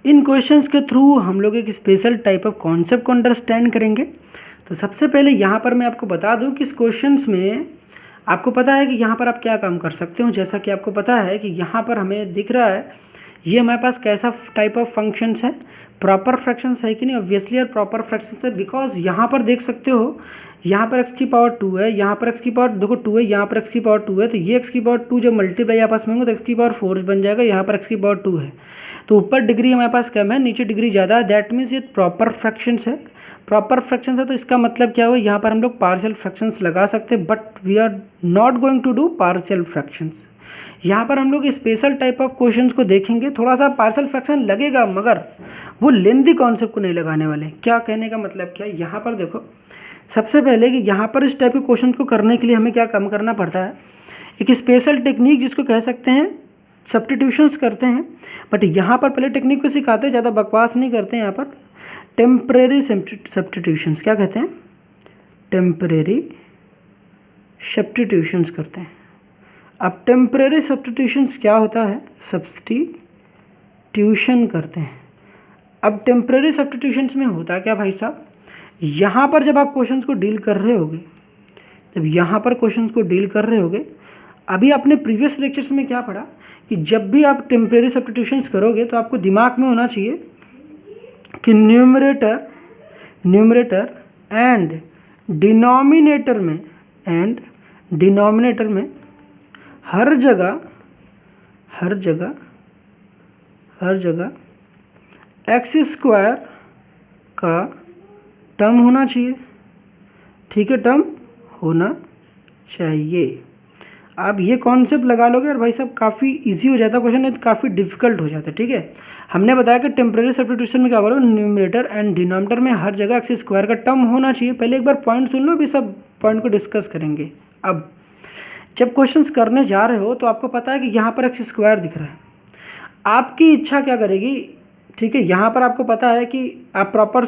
इन questions के through हम लोग एक स्पेशल टाइप ऑफ कॉन्सेप्ट को अंडरस्टैंड करेंगे। तो सबसे पहले यहाँ पर मैं आपको बता दूँ कि इस क्वेश्चंस में आपको पता है कि यहाँ पर आप क्या काम कर सकते हो। जैसा कि आपको पता है कि यहाँ पर हमें दिख रहा है ये हमारे पास कैसा टाइप ऑफ फंक्शंस है, प्रॉपर फ्रैक्शंस है कि नहीं। ऑब्वियसली यार प्रॉपर फ्रैक्शंस है, बिकॉज यहाँ पर देख सकते हो यहाँ पर x की पावर 2 है, यहाँ पर x की पावर देखो 2 है, यहाँ पर x की पावर 2 है। तो ये x की पावर 2 जब मल्टीप्लाई आपस में होंगे तो x की पावर 4 बन जाएगा। यहाँ पर x की पावर 2 है, तो ऊपर डिग्री हमारे पास कम है, नीचे डिग्री ज़्यादा है। दैट मीन्स ये प्रॉपर फ्रैक्शंस है। प्रॉपर फ्रैक्शंस है तो इसका मतलब क्या हुआ, यहाँ पर हम लोग पार्शियल फ्रैक्शंस लगा सकते हैं, but we are not going to do partial fractions. यहाँ पर हम लोग स्पेशल टाइप ऑफ क्वेश्चंस को देखेंगे। थोड़ा सा पार्शियल फ्रैक्शन लगेगा मगर वो लेंथी कॉन्सेप्ट को नहीं लगाने वाले। क्या कहने का मतलब क्या है, यहाँ पर देखो सबसे पहले कि यहाँ पर इस टाइप के क्वेश्चन को करने के लिए हमें क्या काम करना पड़ता है, एक स्पेशल टेक्निक जिसको कह सकते हैं सब्स्टिट्यूशंस करते हैं। बट यहाँ पर पहले टेक्निक को सिखाते हैं, ज़्यादा बकवास नहीं करते हैं। यहाँ पर टेम्परेरी सब्स्टिट्यूशंस क्या कहते हैं, टेम्परेरी सब्स्टिट्यूशंस करते हैं। अब टेम्परेरी सब्स्टिट्यूशंस क्या होता है, सब्स्टिट्यूशन करते हैं। अब टेम्परेरी सब्स्टिट्यूशंस में होता क्या भाई साहब, यहाँ पर जब आप क्वेश्चंस को डील कर रहे होगे, जब यहाँ पर क्वेश्चंस को डील कर रहे होगे, अभी आपने प्रीवियस लेक्चर्स में क्या पढ़ा कि जब भी आप टेम्परेरी सब्स्टिट्यूशंस करोगे तो आपको दिमाग में होना चाहिए कि न्यूमरेटर एंड डिनोमिनेटर में हर जगह एक्स स्क्वायर का टर्म होना चाहिए। ठीक है, टर्म होना चाहिए। आप ये कॉन्सेप्ट लगा लोगे और भाई साहब काफ़ी इजी हो जाता है क्वेश्चन, नहीं तो काफ़ी डिफिकल्ट हो जाता है। ठीक है, हमने बताया कि टेम्परेरी सब्स्टिट्यूशन में क्या करोगे, न्यूमरेटर एंड डिनोमिनेटर में हर जगह एक्स स्क्वायर का टर्म होना चाहिए। पहले एक बार पॉइंट सुन लो, भी सब पॉइंट को डिस्कस करेंगे। अब जब क्वेश्चंस करने जा रहे हो तो आपको पता है कि यहाँ पर एक्स स्क्वायर दिख रहा है, आपकी इच्छा क्या करेगी। ठीक है, यहाँ पर आपको पता है कि आप प्रॉपर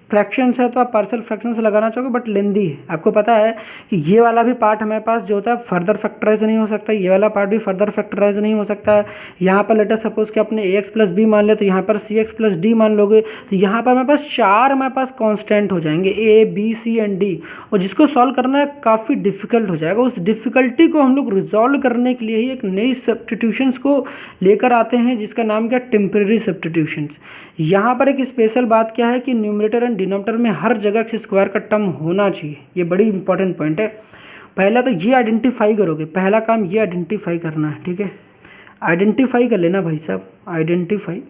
फ्रैक्शंस है तो आप पार्शियल फ्रैक्शंस लगाना चाहोगे, बट लेंदी है। आपको पता है कि ये वाला भी पार्ट हमारे पास जो होता है फर्दर फैक्टराइज नहीं हो सकता, ये वाला पार्ट भी फर्दर फैक्टराइज नहीं हो सकता है। यहाँ पर लेटर सपोज कि आपने ax प्लस बी मान लिया तो यहाँ पर cx प्लस डी मान लोगे, तो यहाँ पर हमारे पास 4 हमारे पास कॉन्स्टेंट हो जाएंगे a b c and d, और जिसको सॉल्व करना है काफ़ी डिफिकल्ट हो जाएगा। उस डिफिकल्टी को हम लोग रिजॉल्व करने के लिए ही एक नई सब्स्टिट्यूशंस को लेकर आते हैं जिसका नाम क्या, टेम्परेरी सब्स्टिट्यूशंस। यहाँ पर एक स्पेशल बात क्या है कि न्यूमरेटर एंड डिनोमिनेटर में हर जगह एक्स स्क्वायर का टर्म होना चाहिए। ये बड़ी इंपॉर्टेंट पॉइंट है। पहला तो ये आइडेंटिफाई करोगे, पहला काम ये आइडेंटिफाई करना है। ठीक है, आइडेंटिफाई कर लेना भाई साहब, आइडेंटिफाई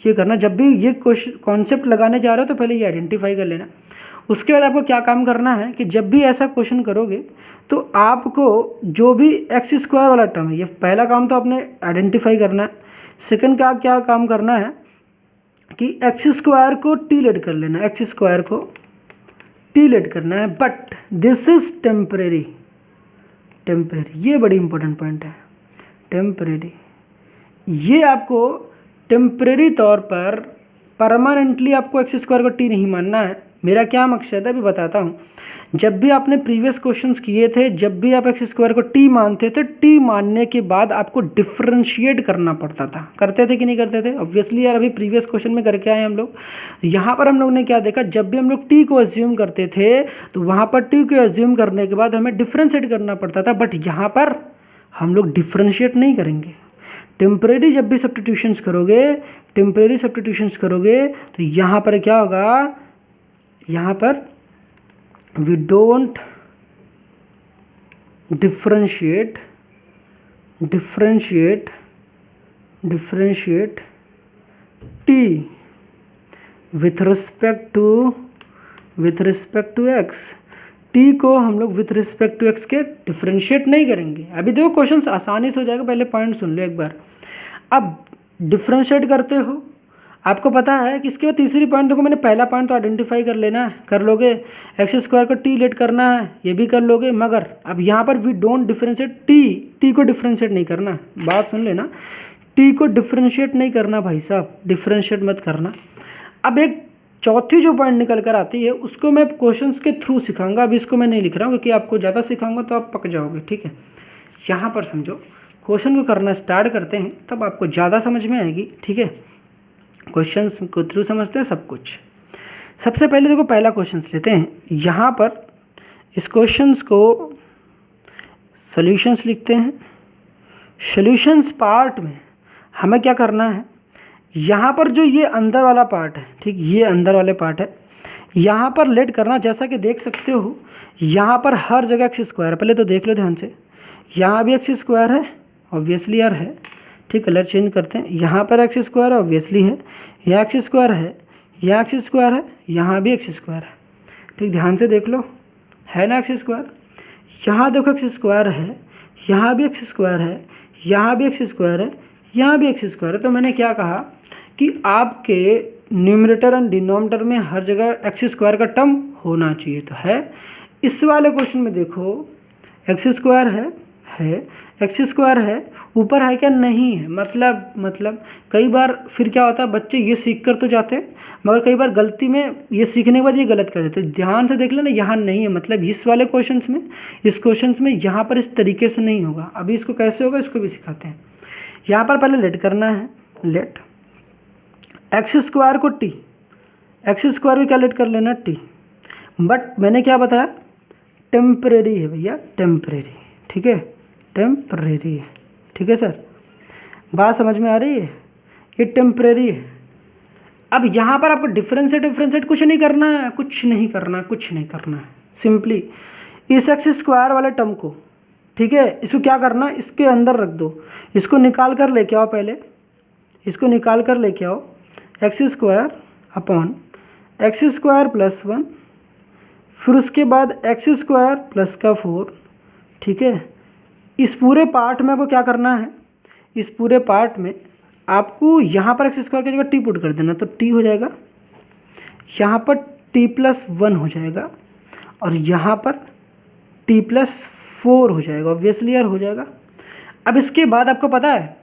ये करना। जब भी ये कॉन्सेप्ट लगाने जा रहे हो तो पहले ये आइडेंटिफाई कर लेना। उसके बाद आपको क्या काम करना है कि जब भी ऐसा क्वेश्चन करोगे तो आपको जो भी एक्स स्क्वायर वाला टर्म है, ये पहला काम तो आपने आइडेंटिफाई करना है। सेकंड का क्या काम करना है कि एक्स स्क्वायर को टी लेट कर लेना, एक्स स्क्वायर को टी लेट करना है, बट दिस इज टेम्परेरी। ये बड़ी इंपॉर्टेंट पॉइंट है, टेम्परेरी। ये आपको टेम्परेरी तौर पर परमानेंटली आपको एक्स स्क्वायर को टी नहीं मानना है। मेरा क्या मकसद है अभी बताता हूँ। जब भी आपने प्रीवियस क्वेश्चंस किए थे, जब भी आप एक्स स्क्वायर को टी मानते थे, टी मानने के बाद आपको डिफ्रेंशिएट करना पड़ता था। करते थे कि नहीं करते थे, ऑब्वियसली यार अभी प्रीवियस क्वेश्चन में करके आए हम लोग। यहाँ पर हम लोग ने क्या देखा, जब भी हम लोग टी को एज्यूम करते थे तो वहाँ पर टी को एज्यूम करने के बाद हमें डिफ्रेंशिएट करना पड़ता था, बट यहाँ पर हम लोग डिफ्रेंशिएट नहीं करेंगे। टेम्परेरी जब भी सब्स्टिट्यूशंस करोगे तो यहाँ पर क्या होगा, यहाँ पर we don't differentiate T with respect to X. T को हम लोग विथ रिस्पेक्ट टू एक्स के डिफ्रेंशिएट नहीं करेंगे। अभी देखो क्वेश्चन आसानी से हो जाएगा, पहले पॉइंट सुन लो एक बार। अब डिफ्रेंशिएट करते हो, आपको पता है कि इसके बाद तीसरी पॉइंट देखो, मैंने पहला पॉइंट तो आइडेंटिफाई कर लेना है, कर लोगे। एक्स स्क्वायर को टी लेट करना है, ये भी कर लोगे, मगर अब यहाँ पर वी डोंट डिफ्रेंशिएट टी को डिफ्रेंशिएट नहीं करना। बात सुन लेना, टी को डिफ्रेंशिएट नहीं करना भाई साहब, डिफ्रेंशिएट मत करना। अब एक चौथी जो पॉइंट निकल कर आती है उसको मैं क्वेश्चंस के थ्रू सिखाऊंगा। अभी इसको मैं नहीं लिख रहा हूँ क्योंकि आपको ज़्यादा सिखाऊंगा तो आप पक जाओगे। ठीक है, यहाँ पर समझो, क्वेश्चन को करना स्टार्ट करते हैं तब आपको ज़्यादा समझ में आएगी। ठीक है, क्वेश्चंस को थ्रू समझते हैं सब कुछ। सबसे पहले देखो पहला क्वेश्चंस लेते हैं। यहाँ पर इस क्वेश्चंस को सॉल्यूशंस लिखते हैं। सॉल्यूशंस पार्ट में हमें क्या करना है, यहाँ पर जो ये अंदर वाला पार्ट है, ठीक, ये अंदर वाले पार्ट है, यहाँ पर लेट करना। जैसा कि देख सकते हो यहाँ पर हर जगह एक्स स्क्वायर है। पहले तो देख लो ध्यान से, यहाँ भी एक्स स्क्वायर है, ऑब्वियसली यार है, ठीक, कलर चेंज करते हैं। यहाँ पर एक्स स्क्वायर है, ऑब्वियसली है, यहाँ एक्स स्क्वायर है, यहाँ एक्स स्क्वायर है, यहाँ भी एक्स स्क्वायर है, ठीक, ध्यान से देख लो, है ना एक्स स्क्वायर। यहाँ देखो एक्स स्क्वायर है, यहाँ भी एक्स स्क्वायर है, यहाँ भी एक्स स्क्वायर है, यहाँ भी एक्स स्क्वायर है। तो मैंने क्या कहा कि आपके न्यूमरेटर एंड डिनोमिनेटर में हर जगह एक्स स्क्वायर का टर्म होना चाहिए, तो है। इस वाले क्वेश्चन में देखो एक्स स्क्वायर है, एक्स स्क्वायर है, ऊपर है क्या, नहीं है। मतलब कई बार फिर क्या होता है, बच्चे ये सीख कर तो जाते हैं मगर कई बार गलती में ये सीखने के बाद ये गलत कर देते हैं। ध्यान से देख लेना, यहाँ नहीं है, मतलब इस वाले क्वेश्चंस में, इस क्वेश्चंस में यहाँ पर इस तरीके से नहीं होगा। अभी इसको कैसे होगा इसको भी सिखाते हैं। यहाँ पर पहले लेट करना है, लेट एक्स स्क्वायर को टी, एक्स स्क्वायर भी क्या लेट कर लेना टी, बट मैंने क्या बताया, टेम्परेरी है भैया, टेम्परेरी, ठीक है, टेम्परेरी है, ठीक है सर, बात समझ में आ रही है, ये टेम्परेरी है। अब यहाँ पर आपको डिफरेंशिएट कुछ नहीं करना है, कुछ नहीं करना है, सिंपली इस एक्स स्क्वायर वाले टर्म को, ठीक है, इसको क्या करना, इसके अंदर रख दो, इसको निकाल कर लेके आओ, पहले इसको निकाल कर लेके आओ, x square upon x square plus 1, फिर उसके बाद एक्स स्क्वायर प्लस का 4, ठीक है। इस पूरे पार्ट में आपको क्या करना है, इस पूरे पार्ट में आपको यहाँ पर एक्स स्क्वायर की जगह टी पुट कर देना, तो टी हो जाएगा, यहाँ पर टी प्लस 1 हो जाएगा और यहाँ पर टी प्लस 4 हो जाएगा, ऑब्वियसली यार हो जाएगा। अब इसके बाद आपको पता है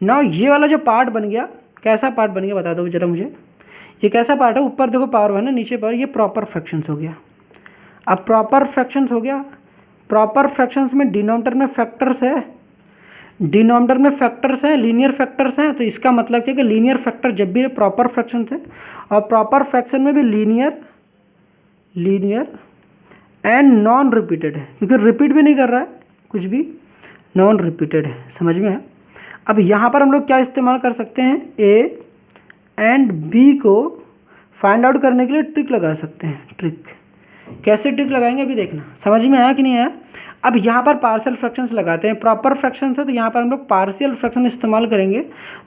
ना, ये वाला जो पार्ट बन गया, कैसा पार्ट बन गया बता दो जरा मुझे, ये कैसा पार्ट है, ऊपर देखो पावर है ना, नीचे पावर, ये प्रॉपर फ्रैक्शंस हो गया। अब प्रॉपर फ्रैक्शंस हो गया, प्रॉपर फ्रैक्शंस में डिनोमिनेटर में फैक्टर्स है, डिनोमिनेटर में फैक्टर्स हैं, लीनियर फैक्टर्स हैं, तो इसका मतलब क्या है कि लीनियर फैक्टर जब भी प्रॉपर फ्रैक्शंस है, और प्रॉपर फ्रैक्शन में भी लीनियर एंड नॉन रिपीटेड है, क्योंकि रिपीट भी नहीं कर रहा है कुछ भी, नॉन रिपीटेड है, समझ में है। अब यहाँ पर हम लोग क्या इस्तेमाल कर सकते हैं, ए एंड बी को फाइंड आउट करने के लिए ट्रिक लगा सकते हैं। ट्रिक कैसे ट्रिक लगाएंगे अभी देखना, समझ में आया कि नहीं आया। अब यहाँ पर पार्शियल फ्रैक्शंस लगाते हैं, प्रॉपर फ्रैक्शंस है तो यहाँ पर हम लोग पार्शियल फ्रैक्शन इस्तेमाल करेंगे।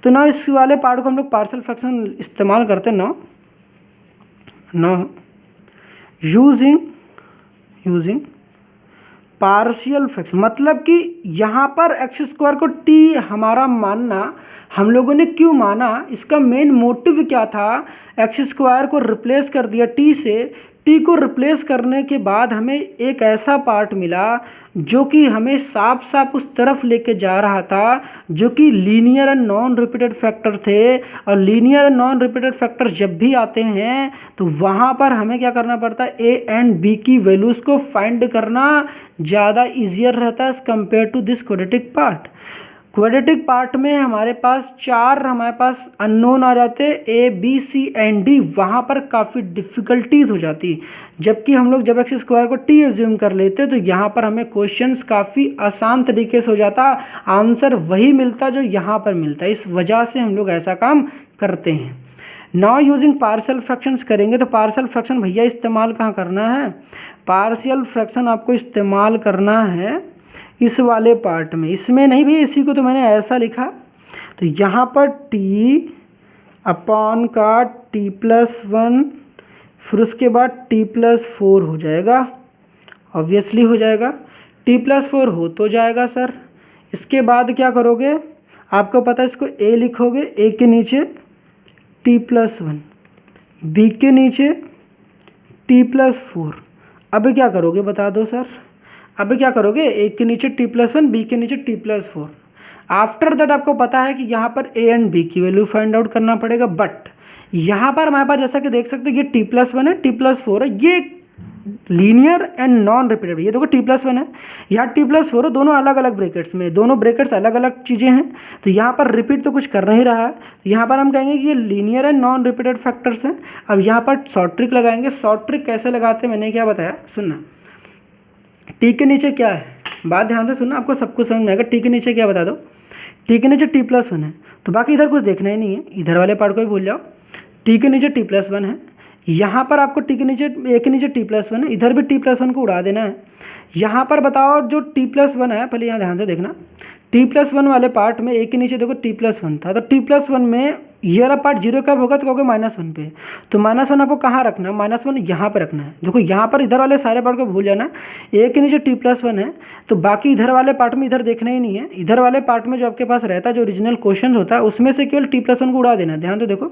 तो ना इस वाले पार्ट को हम लोग पार्शियल फ्रैक्शन इस्तेमाल करते हैं, ना यूजिंग पार्शियल फ्रैक्शन, मतलब कि यहाँ पर एक्स स्क्वायर को टी हमारा मानना, हम लोगों ने क्यों माना, इसका मेन मोटिव क्या था, एक्स स्क्वायर को रिप्लेस कर दिया टी से, टी को रिप्लेस करने के बाद हमें एक ऐसा पार्ट मिला जो कि हमें साफ साफ उस तरफ लेके जा रहा था, जो कि linear and non repeated factor थे। और linear and non repeated factors जब भी आते हैं तो वहाँ पर हमें क्या करना पड़ता है, ए एंड बी की वैल्यूज़ को फाइंड करना ज़्यादा ईजियर रहता है as compare to this quadratic part. Quadratic part में हमारे पास हमारे पास अननोन आ जाते, A B C and D, वहाँ पर काफ़ी डिफ़िकल्टीज हो जाती। जबकि हम लोग जब एक्स स्क्वायर को टी एज्यूम कर लेते तो यहाँ पर हमें क्वेश्चंस काफ़ी आसान तरीके से हो जाता, आंसर वही मिलता जो यहाँ पर मिलता। इस वजह से हम लोग ऐसा काम करते हैं। नाउ यूजिंग पार्शियल फ्रैक्शंस करेंगे, तो पार्शियल फ्रैक्शन भैया इस्तेमाल कहाँ करना है, पार्शियल फ्रैक्शन आपको इस्तेमाल करना है इस वाले पार्ट में, इसमें नहीं भी, इसी को तो मैंने ऐसा लिखा। तो यहाँ पर टी अपॉन का टी प्लस 1, फिर उसके बाद टी प्लस 4 हो जाएगा, ऑब्वियसली हो जाएगा, टी प्लस 4 हो तो जाएगा सर। इसके बाद क्या करोगे, आपको पता है, इसको ए लिखोगे, ए के नीचे टी प्लस 1, बी के नीचे टी प्लस 4। अब क्या करोगे बता दो सर, अब क्या करोगे, ए के नीचे टी प्लस 1, बी के नीचे टी प्लस 4। आफ्टर दैट आपको पता है कि यहाँ पर ए एंड बी की वैल्यू फाइंड आउट करना पड़ेगा। बट यहाँ पर हमारे पास जैसा कि देख सकते हो ये टी प्लस 1 है, टी प्लस 4 है, ये लीनियर एंड नॉन रिपीटेड। ये देखो t+1 है, यहाँ t+4 है, दोनों अलग अलग ब्रैकेट्स में, दोनों ब्रैकेट्स अलग अलग चीज़ें हैं, तो यहाँ पर रिपीट तो कुछ कर नहीं रहा है, तो यहाँ पर हम कहेंगे कि ये linear and non repeated factors हैं। अब यहाँ पर शॉर्ट ट्रिक लगाएंगे। शॉर्ट ट्रिक कैसे लगाते हैं मैंने क्या बताया, सुनना। टी के नीचे क्या है, बात ध्यान से सुनना, आपको सब कुछ समझ में आएगा। टी के नीचे क्या बता दो, टी के नीचे t+1 है, तो बाकी इधर कुछ देखना ही नहीं है, इधर वाले पार्ट को भी भूल जाओ। टी के नीचे t+1 है, यहाँ पर आपको टी के नीचे ए के नीचे t+1 है, इधर भी t+1 को उड़ा देना है। यहाँ पर बताओ जो t+1 है, पहले यहाँ ध्यान से देखना, t+1 वाले पार्ट में ए के नीचे देखो t+1 था, तो t+1 में ये वाला पार्ट जीरो कब होगा, तो कहोगे -1 पे, तो -1 आपको कहाँ रखना है, -1 यहाँ पर रखना है। देखो यहाँ पर इधर वाले सारे पार्ट को भूल जाना, ए के नीचे t+1 है, तो बाकी इधर वाले पार्ट में इधर देखना ही नहीं है। इधर वाले पार्ट में जो आपके पास रहता है, जो ओरिजिनल क्वेश्चन होता है, उसमें से केवल t+1 को उड़ा देना है। ध्यान से देखो,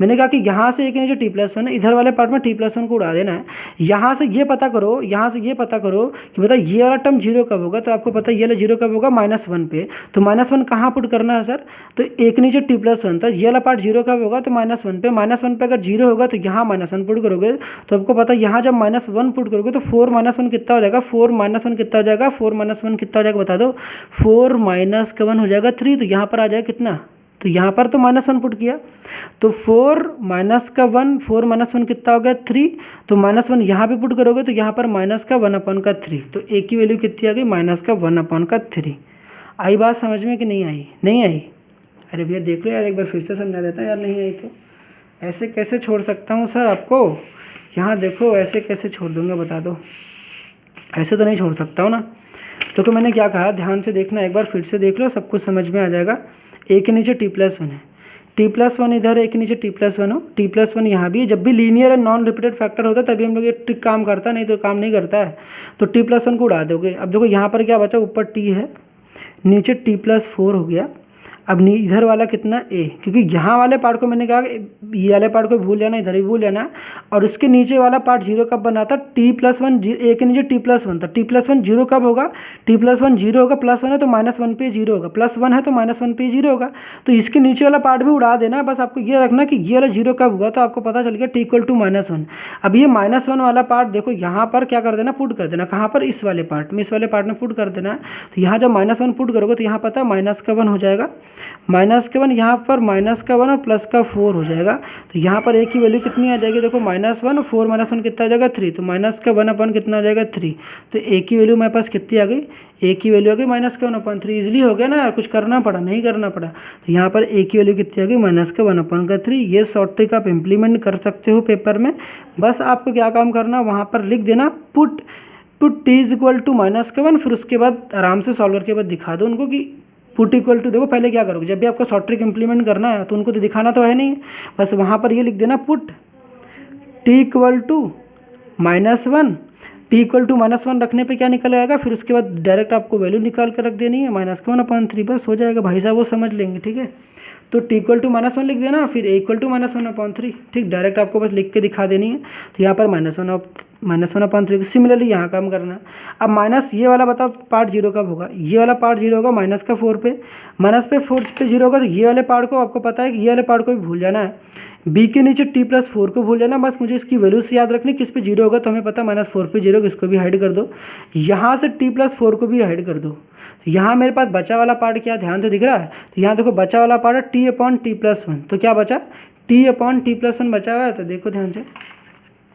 मैंने कहा कि यहाँ से ए के नीचे t+1 है, इधर वाले पार्ट में t+1 को उड़ा देना है। यहाँ से ये पता करो, यहाँ से ये पता करो कि बता ये वाला टर्म जीरो कब होगा, तो आपको पता है ये वाला जीरो कब होगा, -1 पे, तो -1 कहाँ पुट करना है सर, तो ए के नीचे t+1 था, ये वाला पार्ट जीरो कब होगा, तो -1 पे। -1 पे अगर जीरो होगा तो यहाँ -1 पुट करोगे, तो आपको पता है यहाँ जब -1 पुट करोगे तो 4 -1 कितना हो जाएगा, 4 -1 कितना हो जाएगा, 4 -1 कितना हो जाएगा बता दो, 4 - 1 हो जाएगा 3, तो यहाँ पर आ जाएगा कितना, तो यहाँ पर तो -1 पुट किया, तो 4 -1, 4 -1 कितना हो गया 3, तो -1 यहाँ भी पुट करोगे तो यहाँ पर -1/3, तो ए की वैल्यू कितनी आ गई, -1/3। आई बात समझ में कि नहीं आई, नहीं आई? अरे भैया देख लो यार, एक बार फिर से समझा देता यार, नहीं आई तो ऐसे कैसे छोड़ सकता हूँ सर आपको, यहाँ देखो ऐसे कैसे छोड़ दूंगा बता दो, ऐसे तो नहीं छोड़ सकता हूँ ना। तो मैंने क्या कहा, ध्यान से देखना, एक बार फिर से देख लो, सब कुछ समझ में आ जाएगा। ए के नीचे t+1 है, t+1 इधर ए के नीचे t+1 हो, t+1 यहाँ भी है। जब भी linear and non repeated factor होता है तभी हम लोग ये ट्रिक काम करता है, नहीं तो काम नहीं करता है। तो t+1 को उड़ा दोगे। अब देखो यहाँ पर क्या बचा, ऊपर t है, नीचे t+4 हो गया। अब इधर वाला कितना a, क्योंकि यहाँ वाले पार्ट को मैंने कहा कि ये वाले पार्ट को भूल जाना, इधर भी भूल जाना, और इसके नीचे वाला पार्ट जीरो कब बना था, t+1, a के नीचे t+1 था, t+1 जीरो कब होगा, t+1 जीरो होगा, +1 है तो -1 पे जीरो होगा, +1 है तो -1 पे जीरो होगा, तो इसके नीचे वाला पार्ट भी उड़ा देना। बस आपको ये रखना कि ये वाला जीरो कब हुआ, तो आपको पता चल गया t = -1। अब ये -1 वाला पार्ट देखो यहाँ पर क्या कर देना, पुट कर देना, कहाँ पर, इस वाले पार्ट में, इस वाले पार्ट में पुट कर देना। तो यहाँ जब -1 पुट करोगे तो यहाँ पता है -1 हो जाएगा, -1 यहाँ पर -1 और +4 हो जाएगा। तो यहाँ पर ए की वैल्यू कितनी आ जाएगी, देखो -1, 4 -1 कितना आ जाएगा 3, तो -1 कितना आ जाएगा 3, तो ए की वैल्यू मेरे पास कितनी आ गई, ए की वैल्यू आ गई -1/3। ईजिली हो गया ना यार, कुछ करना पड़ा, नहीं करना पड़ा। तो यहाँ पर ए की वैल्यू कितनी आ गई, -1/3। ये शॉर्ट ट्रिक आप इम्प्लीमेंट कर सकते हो पेपर में। बस आपको क्या काम करना, वहाँ पर लिख देना पुट t = -1, फिर उसके बाद आराम से सॉल्व करके बाद दिखा दो उनको कि पुट इक्वल टू, देखो पहले क्या करोगे, जब भी आपको शॉर्ट ट्रिक इंप्लीमेंट करना है तो उनको तो दिखाना तो है नहीं, बस वहाँ पर ये लिख देना पुट t = -1, t = -1 रखने पे क्या निकल आएगा, फिर उसके बाद डायरेक्ट आपको वैल्यू निकाल कर रख देनी है -1/3, बस हो जाएगा भाई साहब, वो समझ लेंगे। ठीक है, तो t = -1 लिख देना, फिर a = -1/3, ठीक, डायरेक्ट आपको बस लिख के दिखा देनी है। तो यहाँ पर -1/3, सिमिलरली यहाँ काम करना है। अब माइनस ये वाला बताओ पार्ट जीरो कब होगा, ये वाला पार्ट जीरो होगा -4 पे, -4 पे जीरो होगा, तो ये वाले पार्ट को आपको पता है कि ये वाले पार्ट को भी भूल जाना है। b के नीचे t+4 को भूल जाना, बस मुझे इसकी वैल्यू से याद रखनी, किस पे जीरो होगा, तो हमें पता -4 पे जीरो, इसको भी हाइड कर दो, यहाँ से t+4 को भी हाइड कर दो। तो यहाँ मेरे पास बचा वाला पार्ट क्या ध्यान से दिख रहा है, तो यहाँ देखो बचा वाला पार्ट है t/t+1, तो क्या बचा, t/t+1 बचा हुआ है, तो देखो ध्यान से,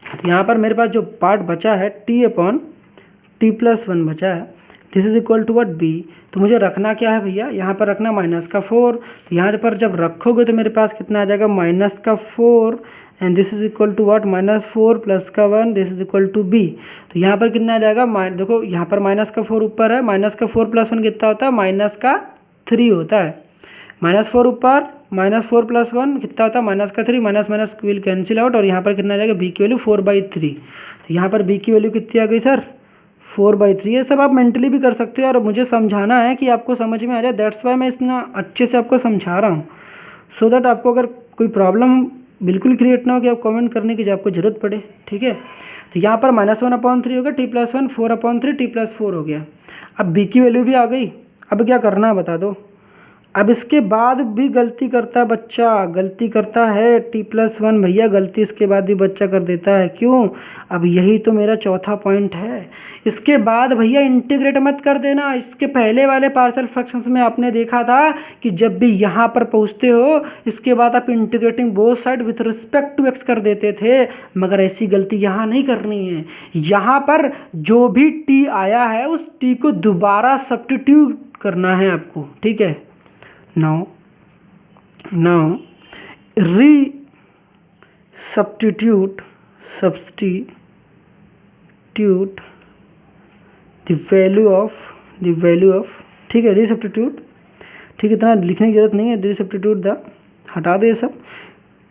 तो यहाँ पर मेरे पास जो पार्ट बचा है t/t+1 बचा है, this is equal to what, b। तो मुझे रखना क्या है भैया, यहाँ पर रखना -4, तो यहाँ पर जब रखोगे तो मेरे पास कितना आ जाएगा, -4, and this is equal to what, -4 + 1, this is equal to b। तो यहाँ पर कितना आ जाएगा, देखो यहाँ पर -4 ऊपर है, -4 + 1 कितना होता है, -3 होता है, -4 ऊपर, -4 + 1 कितना होता है, -3, माइनस विल कैंसिल आउट, और यहाँ पर कितना आ जाएगा, b की वैल्यू 4/3। तो यहाँ पर b की वैल्यू कितनी आ गई सर, 4/3। ये सब आप मेंटली भी कर सकते हो, और मुझे समझाना है कि आपको समझ में आ जाए, दैट्स वाई मैं इतना अच्छे से आपको समझा रहा हूँ, सो दैट आपको अगर कोई प्रॉब्लम बिल्कुल क्रिएट ना हो कि आप कमेंट करने की आपको ज़रूरत पड़े। ठीक है, तो यहाँ पर -1/3 हो गया, t+1 4/3, t+4 हो गया। अब b की वैल्यू भी आ गई, अब क्या करना है बता दो, अब इसके बाद भी गलती करता है बच्चा, गलती करता है t+1 भैया, गलती इसके बाद भी बच्चा कर देता है, क्यों? अब यही तो मेरा चौथा पॉइंट है। इसके बाद भैया इंटीग्रेट मत कर देना। इसके पहले वाले पार्शियल फ्रैक्शंस में आपने देखा था कि जब भी यहाँ पर पहुँचते हो इसके बाद आप integrating both side with respect to x कर देते थे, मगर ऐसी गलती यहाँ नहीं करनी है। यहाँ पर जो भी t आया है उस t को दोबारा सब्स्टिट्यूट करना है आपको, ठीक है। now substitute the value of ठीक है, रीसब्स्टिट्यूट, ठीक है, इतना लिखने की जरूरत नहीं है, रीसब्स्टिट्यूट द, हटा दो ये सब।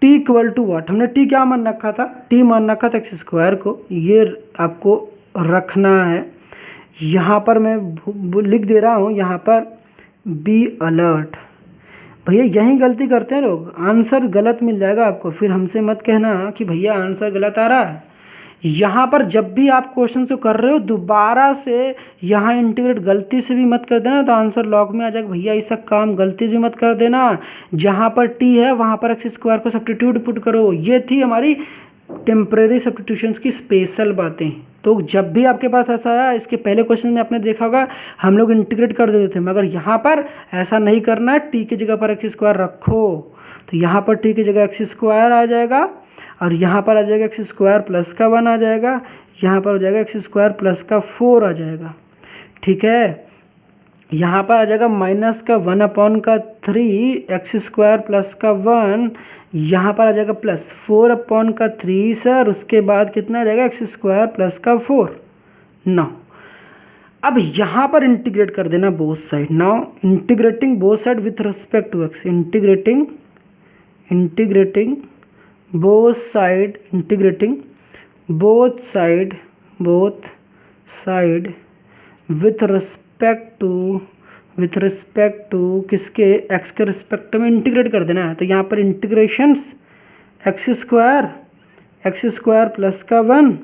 t इक्वल टू वाट, हमने t क्या मान रखा था? t मान रखा था एक्स स्क्वायर को, ये आपको रखना है। यहाँ पर मैं लिख दे रहा हूँ, यहाँ पर बी अलर्ट। भैया यही गलती करते हैं लोग, आंसर गलत मिल जाएगा आपको, फिर हमसे मत कहना कि भैया आंसर गलत आ रहा है। यहाँ पर जब भी आप क्वेश्चन को कर रहे हो दोबारा से यहाँ इंटीग्रेट गलती से भी मत कर देना, तो आंसर लॉग में आ जाएगा। भैया ऐसा काम गलती से भी मत कर देना। जहाँ पर टी है वहाँ पर एक्स स्क्वायर को सब्स्टिट्यूट पुट करो। ये थी हमारी टेम्परेरी सब्स्टिट्यूशंस की स्पेशल बातें। तो जब भी आपके पास ऐसा आया, इसके पहले क्वेश्चन में आपने देखा होगा हम लोग इंटीग्रेट कर देते थे, मगर यहाँ पर ऐसा नहीं करना है। टी की जगह पर एक्स स्क्वायर रखो, तो यहाँ पर टी की जगह एक्स स्क्वायर आ जाएगा और यहाँ पर आ जाएगा एक्स स्क्वायर प्लस का 1 आ जाएगा, यहाँ पर हो जाएगा एक्स स्क्वायर प्लस का 4 आ जाएगा, ठीक है। यहाँ पर आ जाएगा माइनस का 1/3 एक्स स्क्वायर प्लस का 1, यहाँ पर आ जाएगा प्लस 4/3 सर, उसके बाद कितना आ जाएगा एक्स स्क्वायर प्लस का 4। नाउ अब यहाँ पर इंटीग्रेट कर देना both side. Now integrating both side with respect to X, integrating both side with respect to किसके? एक्स के रिस्पेक्ट में इंटीग्रेट कर देना है। तो यहाँ पर इंटीग्रेशंस एक्स स्क्वायर प्लस का 1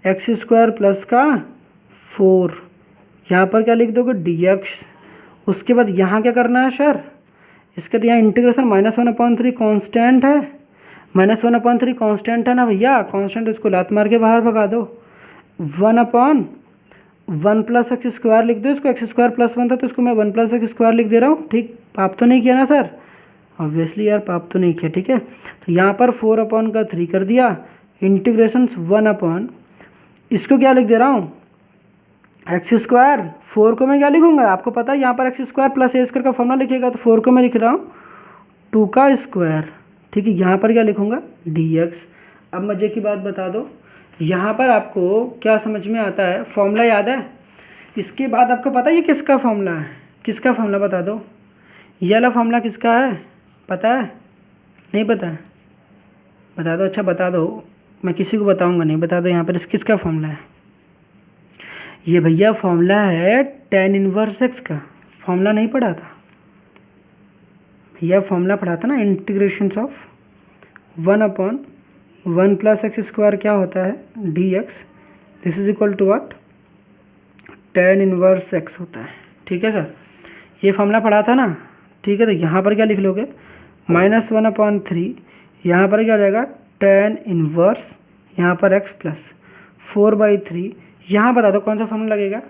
एक्स स्क्वायर प्लस का 4, यहाँ पर क्या लिख दोगे? dx। उसके बाद यहाँ क्या करना है सर? इसके बाद यहाँ इंटीग्रेशन -1/3 कांस्टेंट है, -1/3 कांस्टेंट है ना भैया, कांस्टेंट उसको लात मार के बाहर भगा दो। 1/1 प्लस एक्स स्क्वायर लिख दो, इसको एक्स स्क्वायर प्लस 1 था तो इसको मैं 1 प्लस एक्स स्क्वायर लिख दे रहा हूँ, ठीक। पाप तो नहीं किया ना सर? ऑब्वियसली यार पाप तो नहीं किया, ठीक है। तो यहाँ पर 4/3 कर दिया, इंटीग्रेशन 1/, इसको क्या लिख दे रहा हूँ? X square. 4 को मैं क्या लिखूंगा? आपको पता है यहाँ पर x square plus a square का फॉर्मूला लिखेगा, तो 4 को मैं लिख रहा हूँ 2 का स्क्वायर, ठीक है। यहाँ पर क्या लिखूंगा? dx। अब मजे की बात बता दो, यहाँ पर आपको क्या समझ में आता है? फॉर्मूला याद है? इसके बाद आपको पता है ये किसका फॉर्मूला है? किसका फॉर्मूला बता दो, ये वाला फॉर्मूला किसका है? पता है? नहीं पता है? बता दो। अच्छा बता दो, मैं किसी को बताऊंगा नहीं, बता दो यहाँ पर किसका फॉर्मूला है? ये भैया फॉर्मूला है tan इनवर्स x का। फॉर्मूला नहीं पढ़ा था भैया? फॉर्मूला पढ़ा था ना, integration of 1/1 plus X square क्या होता है? dx। This is equal to what? tan inverse x होता है, ठीक है सर। ये फॉर्मूला पढ़ा था ना, ठीक है। तो यहाँ पर क्या लिख लोगे? -1/3, यहाँ पर क्या हो जाएगा? tan इनवर्स, यहाँ पर x प्लस 4/3। यहाँ बता दो कौन सा फॉर्मूला लगेगा?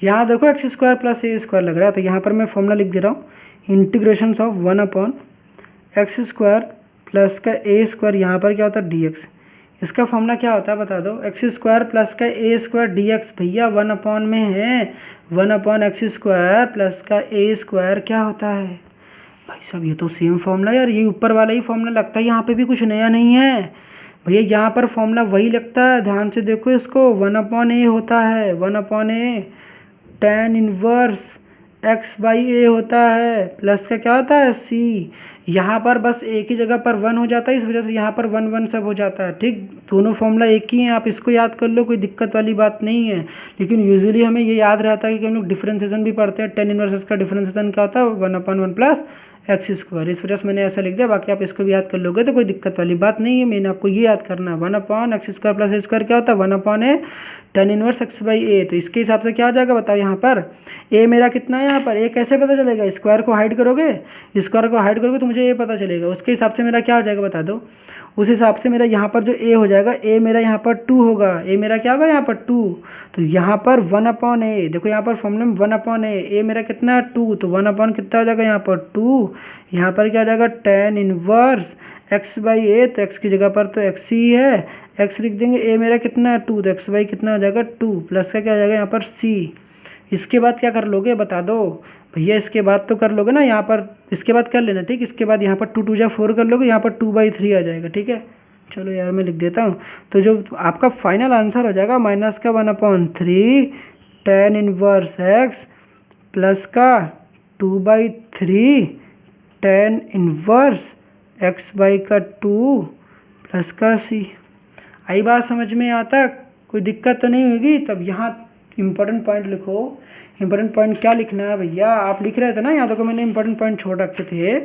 यहाँ देखो x square plus a square लग रहा है, तो यहाँ पर मैं फॉर्मूला लिख दे रहा हूँ, integration of 1/x square plus का ए स्क्वायर, यहाँ पर क्या होता है? dx। इसका फॉर्मूला क्या होता है बता दो? एक्स स्क्वायर प्लस का ए स्क्वायर dx। भैया 1/, में है 1/x स्क्वायर प्लस का ए स्क्वायर क्या होता है? भाई साहब ये तो सेम फॉर्मूला यार, ये ऊपर वाला ही फॉर्मूला लगता है, यहाँ पे भी कुछ नया नहीं है भैया। यहाँ पर फॉर्मूला वही लगता है, ध्यान से देखो इसको। 1/a होता है, 1/a tan इनवर्स x/a होता है, प्लस का क्या होता है? c। यहाँ पर बस एक ही जगह पर 1 हो जाता है, इस वजह से यहाँ पर 1 सब हो जाता है, ठीक। दोनों फॉर्मूला एक ही हैं, आप इसको याद कर लो, कोई दिक्कत वाली बात नहीं है। लेकिन यूजुअली हमें ये याद रहता है कि हम लोग डिफ्रेंसिएशन भी पढ़ते हैं, tan इनवर्स का डिफ्रेंसिएशन क्या होता है? 1/1 प्लस एक्स स्क्वायर। इस वजह से मैंने ऐसा लिख दिया, बाकी आप इसको भी याद कर लोगे तो कोई दिक्कत वाली बात नहीं है। मैंने आपको ये याद करना है, 1/x square plus a square क्या होता है? 1/a tan inverse x by a. तो इसके हिसाब से क्या हो जाएगा बताओ यहाँ पर, a मेरा कितना है यहाँ पर, a कैसे पता चलेगा, स्क्वायर को हाइड करोगे, स्क्वायर को हाइड करोगे तो मुझे a पता चलेगा, उसके हिसाब से मेरा क्या हो जाएगा बता दो। उस हिसाब से मेरा यहाँ पर जो a हो जाएगा, a मेरा यहाँ पर 2 होगा, a मेरा क्या होगा यहाँ पर 2। तो यहाँ पर 1/a, देखो यहाँ पर फॉर्मूले में 1/a, a मेरा कितना है 2, तो 1/ कितना हो जाएगा यहाँ पर 2। यहाँ पर क्या हो जाएगा tan inverse x by a, तो x की जगह पर तो x ही है, x लिख देंगे, a मेरा कितना है 2, तो x बाई कितना हो जाएगा 2 प्लस का क्या हो जाएगा यहाँ पर c। इसके बाद क्या कर लोगे बता दो भैया, इसके बाद तो कर लोगे ना यहाँ पर, इसके बाद कर लेना ठीक, इसके बाद यहाँ पर 2 2 जा 4 कर लोगे, यहाँ पर 2/3 आ जाएगा, ठीक है। चलो यार मैं लिख देता हूँ, तो जो आपका फाइनल आंसर हो जाएगा माइनस का 1/3 tan इनवर्स x प्लस का 2/3 tan इनवर्स x बाई का 2 प्लस का c। आई बात समझ में, यहाँ तक कोई दिक्कत तो नहीं होगी। तब यहाँ इंपॉर्टेंट पॉइंट लिखो। इंपॉर्टेंट पॉइंट क्या लिखना है भैया, आप लिख रहे थे ना, यहाँ देखो मैंने इंपॉर्टेंट पॉइंट छोड़ रखे थे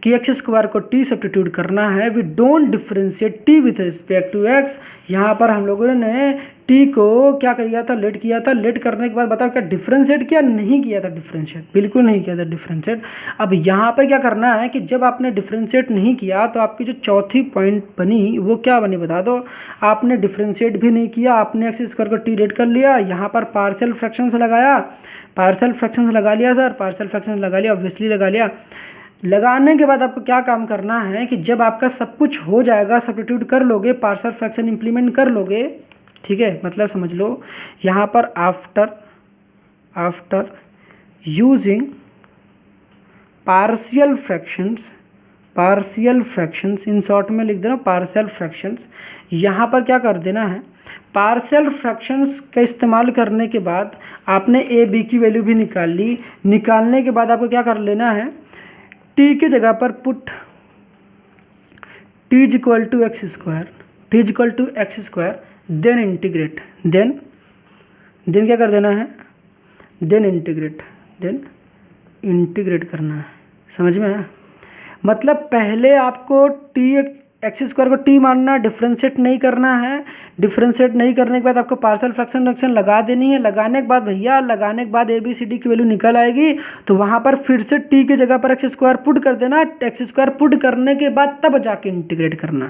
कि एक्स स्क्वायर को टी सब्स्टिट्यूट करना है, we don't differentiate T with respect to X. यहाँ पर हम लोगों ने टी को क्या किया था, लेट किया था, लेट करने के बाद बताओ क्या डिफ्रेंशिएट किया, नहीं किया था डिफ्रेंशिएट, बिल्कुल नहीं किया था डिफ्रेंशिएट। अब यहाँ पे क्या करना है कि जब आपने डिफ्रेंशिएट नहीं किया तो आपकी जो चौथी पॉइंट बनी वो क्या बनी बता दो, आपने डिफ्रेंशिएट भी नहीं किया, आपने एक्स स्क्वायर को टी लेट कर लिया, यहाँ पर पार्शियल फ्रैक्शंस लगाया, पार्शियल फ्रैक्शंस लगा लिया सर, पार्शियल फ्रैक्शंस लगा लिया, ऑब्वियसली लगा लिया। लगाने के बाद आपको क्या काम करना है कि जब आपका सब कुछ हो जाएगा, सब्स्टिट्यूट कर लोगे, पार्शियल फ्रैक्शन इंप्लीमेंट कर लोगे, ठीक है, मतलब समझ लो यहाँ पर after using partial fractions in short में लिख देना पार्शियल फ्रैक्शंस। यहाँ पर क्या कर देना है, पार्शियल फ्रैक्शंस का इस्तेमाल करने के बाद आपने ए बी की वैल्यू भी निकाल ली, निकालने के बाद आपको क्या कर लेना है, टी की जगह पर put T is equal to x square, then integrate, then क्या कर देना है, देन इंटीग्रेट करना है। समझ में है, मतलब पहले आपको टी एक्स स्क्वायर को टी मानना, डिफ्रेंशिएट नहीं करना है, डिफ्रेंशिएट नहीं करने के बाद आपको पार्शियल फ्रैक्शन लगा देनी है, लगाने के बाद भैया, लगाने के बाद ए बी सी डी की वैल्यू निकल आएगी, तो वहाँ पर फिर से टी की जगह पर एक्स स्क्वायर पुट कर देना, एक्स स्क्वायर पुट करने के बाद तब जाके इंटीग्रेट करना।